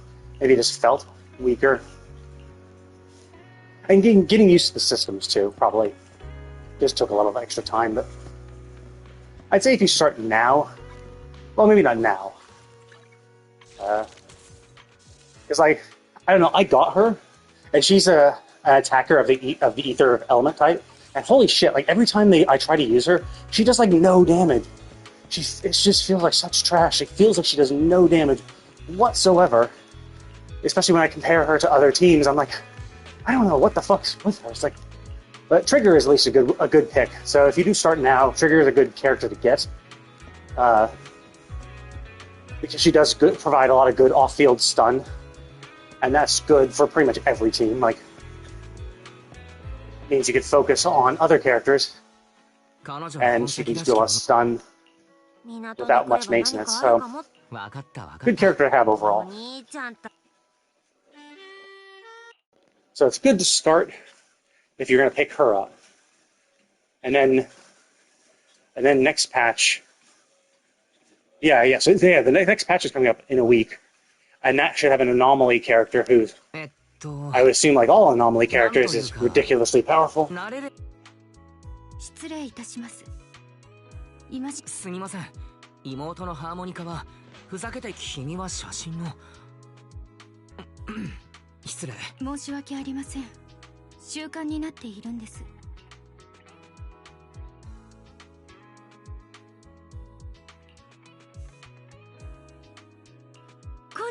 Speaker 4: maybe it just felt weaker. And getting used to the systems too, probably just took a lot of extra time, but I'd say if you start now, well, maybe not now, because I don't know, I got her, and she's an attacker of the ether element type, and holy shit, like every time I try to use her, she does like no damage. It just feels like such trash. It feels like she does no damage whatsoever, especially when I compare her to other teams. I'm like, I don't know what the fuck's with her. It's like, but Trigger is at least a good pick. So if you do start now, Trigger is a good character to get, because she does provide a lot of good off-field stun, and that's good for pretty much every team. Like, it means you could focus on other characters, and she can do a stun without much maintenance. So, good character to have overall. So it's good to start if you're going to pick her up. And then next patch. So the next patch is coming up in a week. And that should have an anomaly character who, I would assume, like all anomaly characters, is ridiculously powerful.
Speaker 3: 失礼いたします。
Speaker 6: すみません。妹のハーモニカはふざけて君は写真の失礼。
Speaker 3: 申し訳ありません。習慣になっているんです。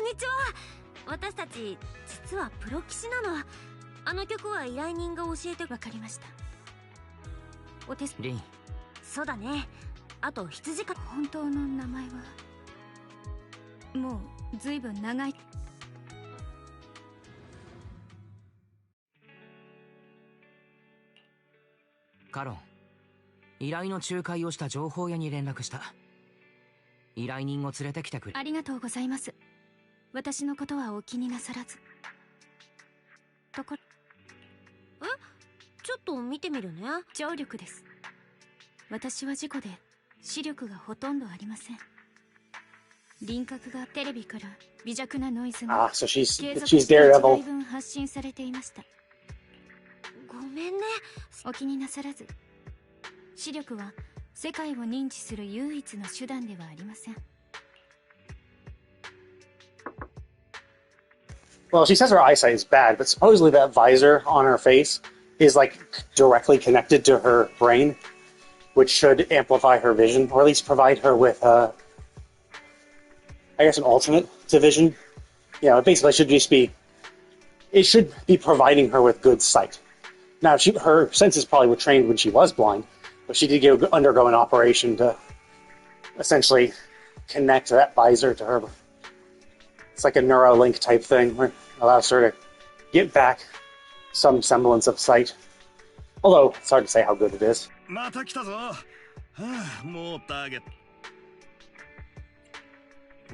Speaker 1: んにちは。私たち実はプロ棋士なの。あの曲は依頼人が教えて。
Speaker 3: わかりました。お手
Speaker 6: リン。
Speaker 1: そうだね。あと羊か。
Speaker 3: 本当の名前はもうずいぶん長い。
Speaker 6: カロン、依頼の仲介をした情報屋に連絡した。依頼人を連れてきてくれ。
Speaker 3: ありがとうございます。私のことはお気になさらず。ところ
Speaker 1: ちょっと見てみるね。
Speaker 3: 聴力です。私は事故で視力がほとんどありません。輪郭がテレビから微弱なノイズが
Speaker 4: So
Speaker 3: 継
Speaker 4: she's
Speaker 3: 続して1
Speaker 4: Daredevil.
Speaker 3: 回分発信されていました。
Speaker 1: ごめんね。
Speaker 3: お気になさらず。視力は世界を認知する唯一の手段ではありません。
Speaker 4: Well, she says her eyesight is bad, but supposedly that visor on her face is like directly connected to her brain, which should amplify her vision, or at least provide her with, I guess, an alternate to vision. You know, it basically should just be, it should be providing her with good sight. Now, her senses probably were trained when she was blind, but she did undergo an operation to essentially connect that visor to her. It's like a Neuralink type thing where it allows her to get back some semblance of sight. Although, it's hard to say how good it is.
Speaker 5: また来たぞ。はあ、もうターゲット。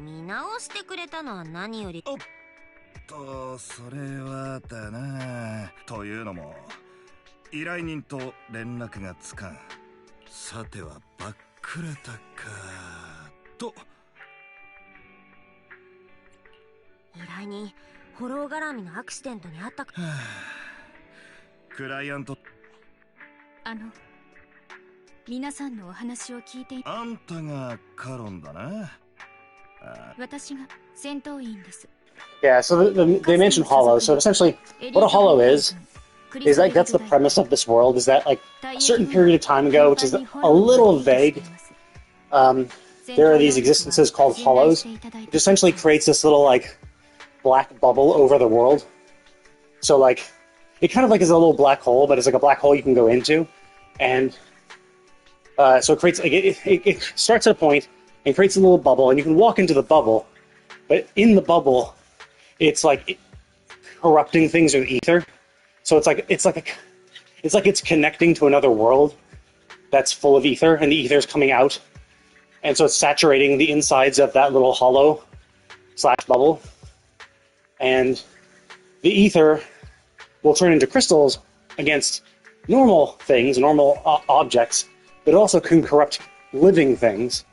Speaker 1: 見直してくれたのは何より。
Speaker 5: おっと、それはだな。というのも、依頼人と連絡がつかん。さてはバックレたかと。
Speaker 1: 依頼人、フォロー絡みのアクシデントにあったか。
Speaker 5: はあ、クライアント。
Speaker 3: 皆さんのお話を聞いてい
Speaker 5: あんたがカロンだな。
Speaker 3: 私が戦闘員です。
Speaker 4: Yeah, so they mentioned Hollow. So essentially, what a Hollow is that that's the premise of this world, is that like a certain period of time ago, which is a little vague, there are these existences called Hollows, which essentially creates this little like black bubble over the world. So like, it kind of like is a little black hole, but it's like a black hole you can go into, and so it creates like it starts at a point and creates a little bubble, and you can walk into the bubble, but in the bubble, it's like corrupting things with ether. So it's like it's connecting to another world that's full of ether, and the ether is coming out, and so it's saturating the insides of that little hollow / bubble, and the ether will turn into crystals against normal things, normal objects, but it also can corrupt living things.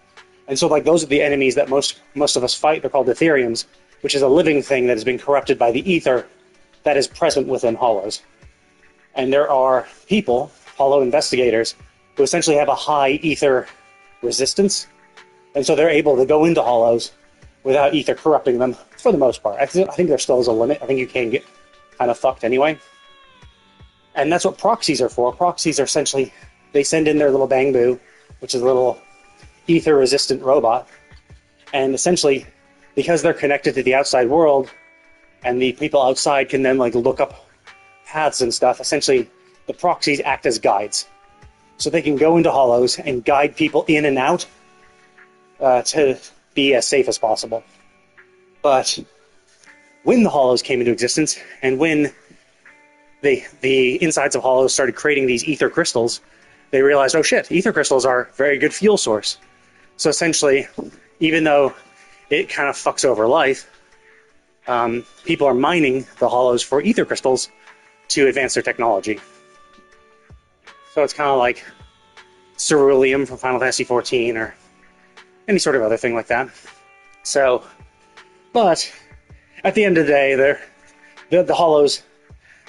Speaker 4: And so, like, those are the enemies that most of us fight. They're called Ethereums, which is a living thing that has been corrupted by the ether that is present within Hollows. And there are people, Hollow investigators, who essentially have a high ether resistance, and so they're able to go into Hollows without ether corrupting them, for the most part. I think there still is a limit. I think you can get kind of fucked anyway. And that's what proxies are for. Proxies are essentially, they send in their little Bangbu, which is a little ether-resistant robot, and essentially, because they're connected to the outside world, and the people outside can then like look up paths and stuff, essentially the proxies act as guides. So they can go into Hollows and guide people in and out to be as safe as possible. But when the Hollows came into existence, and when the insides of Hollows started creating these ether crystals, they realized, oh shit, ether crystals are a very good fuel source. So essentially, even though it kind of fucks over life, people are mining the Hollows for ether crystals to advance their technology. So it's kind of like ceruleum from Final Fantasy XIV or any sort of other thing like that. So, but at the end of the day, the Hollows,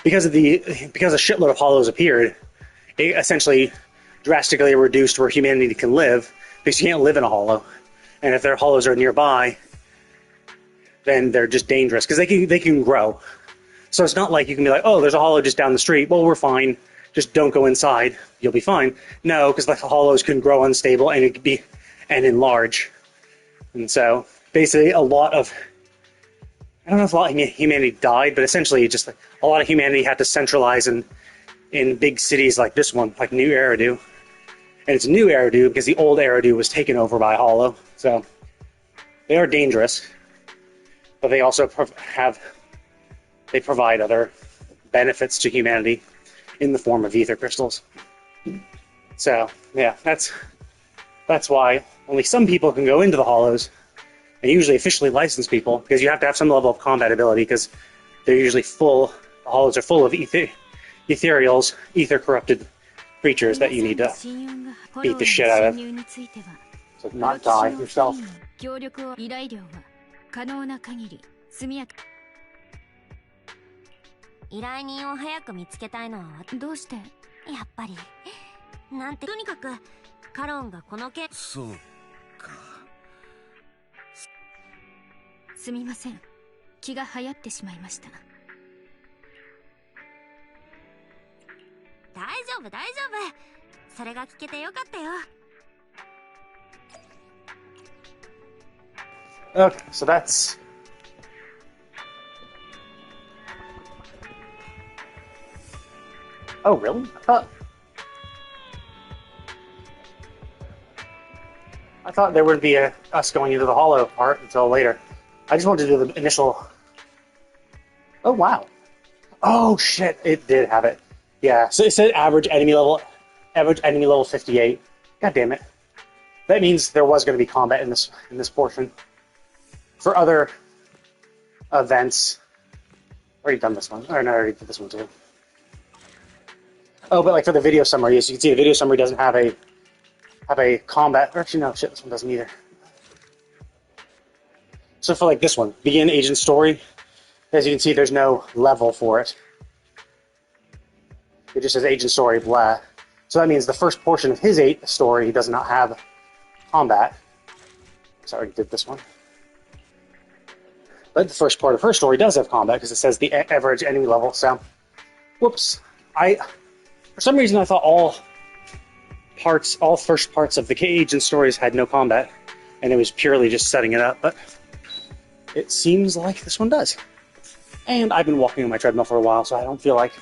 Speaker 4: because a shitload of Hollows appeared, it essentially drastically reduced where humanity can live, because you can't live in a Hollow. And if their Hollows are nearby, then they're just dangerous, because they can grow. So it's not like you can be like, oh, there's a Hollow just down the street, well, we're fine, just don't go inside, you'll be fine. No, because the Hollows can grow unstable and enlarge. And so basically a lot of I don't know if a lot of humanity died, but essentially just like, a lot of humanity had to centralize in big cities like this one, like New Eridu. And it's New Eridu because the old Eridu was taken over by Hollow. So they are dangerous, but they also provide other benefits to humanity in the form of ether crystals. So yeah, that's why only some people can go into the Hollows, and usually officially licensed people, because you have to have some level of combat ability, because they're usually full. The Hollows are full of ethereals, ether corrupted creatures that you need to beat the shit out of. So not die yourself.
Speaker 3: 協力を依頼料は可能な限り速やか。
Speaker 1: 依頼人を早く見つけたいのは
Speaker 3: どうして？
Speaker 1: やっぱりなんてとにかくカロンがこの件。
Speaker 5: そうか。
Speaker 3: すみません。気が流行ってしまいました。
Speaker 1: 大丈夫大丈夫。それが聞けてよかったよ。
Speaker 4: Okay, so that's... Oh, really? I thought there would be us going into the Hollow part until later. I just wanted to do the initial... Oh, wow. Oh, shit, it did have it. Yeah, so it said average enemy level 58. God damn it. That means there was going to be combat in this portion. For other events, already done this one. Or no, I already did this one too. Oh, but like for the video summary, as you can see, the video summary doesn't have a combat. Or actually, no, shit, this one doesn't either. So for like this one, begin agent story, as you can see, there's no level for it. It just says agent story, blah. So that means the first portion of his story does not have combat. So I already did this one. But the first part of her story does have combat because it says the average enemy level. So, whoops. For some reason, I thought all first parts of the agent stories had no combat, and it was purely just setting it up. But it seems like this one does. And I've been walking on my treadmill for a while, so I don't feel like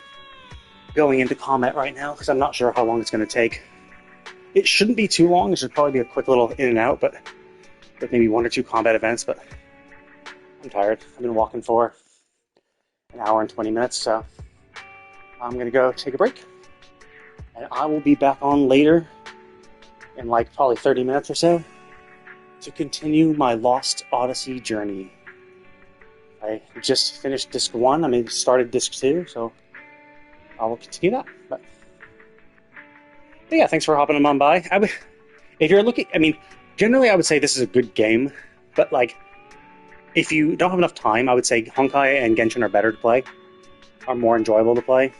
Speaker 4: going into combat right now because I'm not sure how long it's going to take. It shouldn't be too long. It should probably be a quick little in and out, but with maybe 1 or 2 combat events. But I'm tired. I've been walking for an hour and 20 minutes, so I'm going to go take a break. And I will be back on later in like probably 30 minutes or so to continue my Lost Odyssey journey. I just finished Disc 1. I mean, started Disc 2, so I will continue that. But yeah, thanks for hopping on by. If you're looking, I mean, generally I would say this is a good game, but like, if you don't have enough time, I would say Honkai and Genshin are better to play, are more enjoyable to play,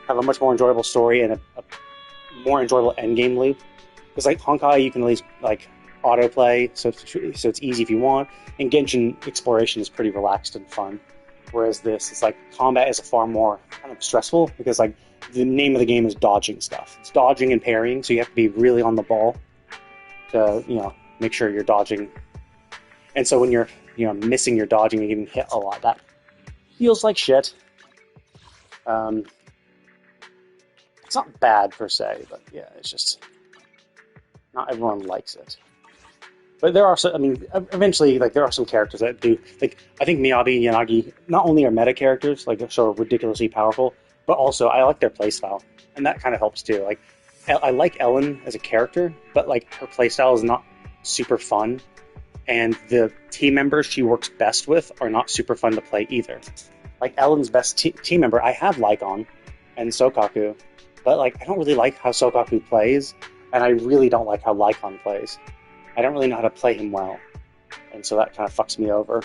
Speaker 4: have a much more enjoyable story and a more enjoyable endgame loop. Because like Honkai, you can at least like autoplay, so it's easy if you want, and Genshin exploration is pretty relaxed and fun. Whereas this, it's like combat is far more kind of stressful because like the name of the game is dodging stuff. It's dodging and parrying, so you have to be really on the ball to make sure you're dodging. And so when you're missing your dodging, you're getting hit a lot. That feels like shit. It's not bad per se, but yeah, it's just not everyone likes it. But there are some, I mean, eventually, like, there are some characters that do, like, I think Miyabi and Yanagi not only are meta characters, like, they're so ridiculously powerful, but also I like their playstyle, and that kind of helps too. Like, I like Ellen as a character, but, like, her playstyle is not super fun, and the team members she works best with are not super fun to play either. Like, Ellen's best team member, I have Lycon and Sokaku, but, like, I don't really like how Sokaku plays, and I really don't like how Lycon plays. I don't really know how to play him well, and so that kind of fucks me over.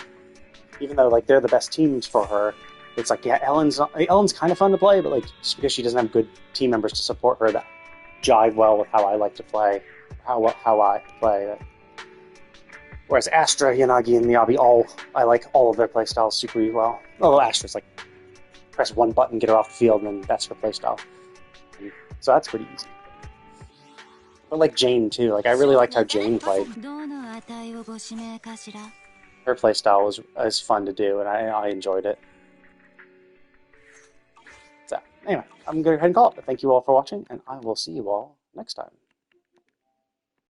Speaker 4: Even though like they're the best teams for her, it's like yeah, Ellen's kind of fun to play, but like just because she doesn't have good team members to support her that jive well with how I like to play, how I play. Whereas Astra, Yanagi, and Miyabi, I like all of their playstyles super well. Although Astra's like press one button, get her off the field, and then that's her playstyle. So that's pretty easy. But like Jane too, like I really liked how Jane played. Her playstyle was fun to do, and I enjoyed it. So, anyway, I'm going to go ahead and call it. But thank you all for watching, and I will see you all next time.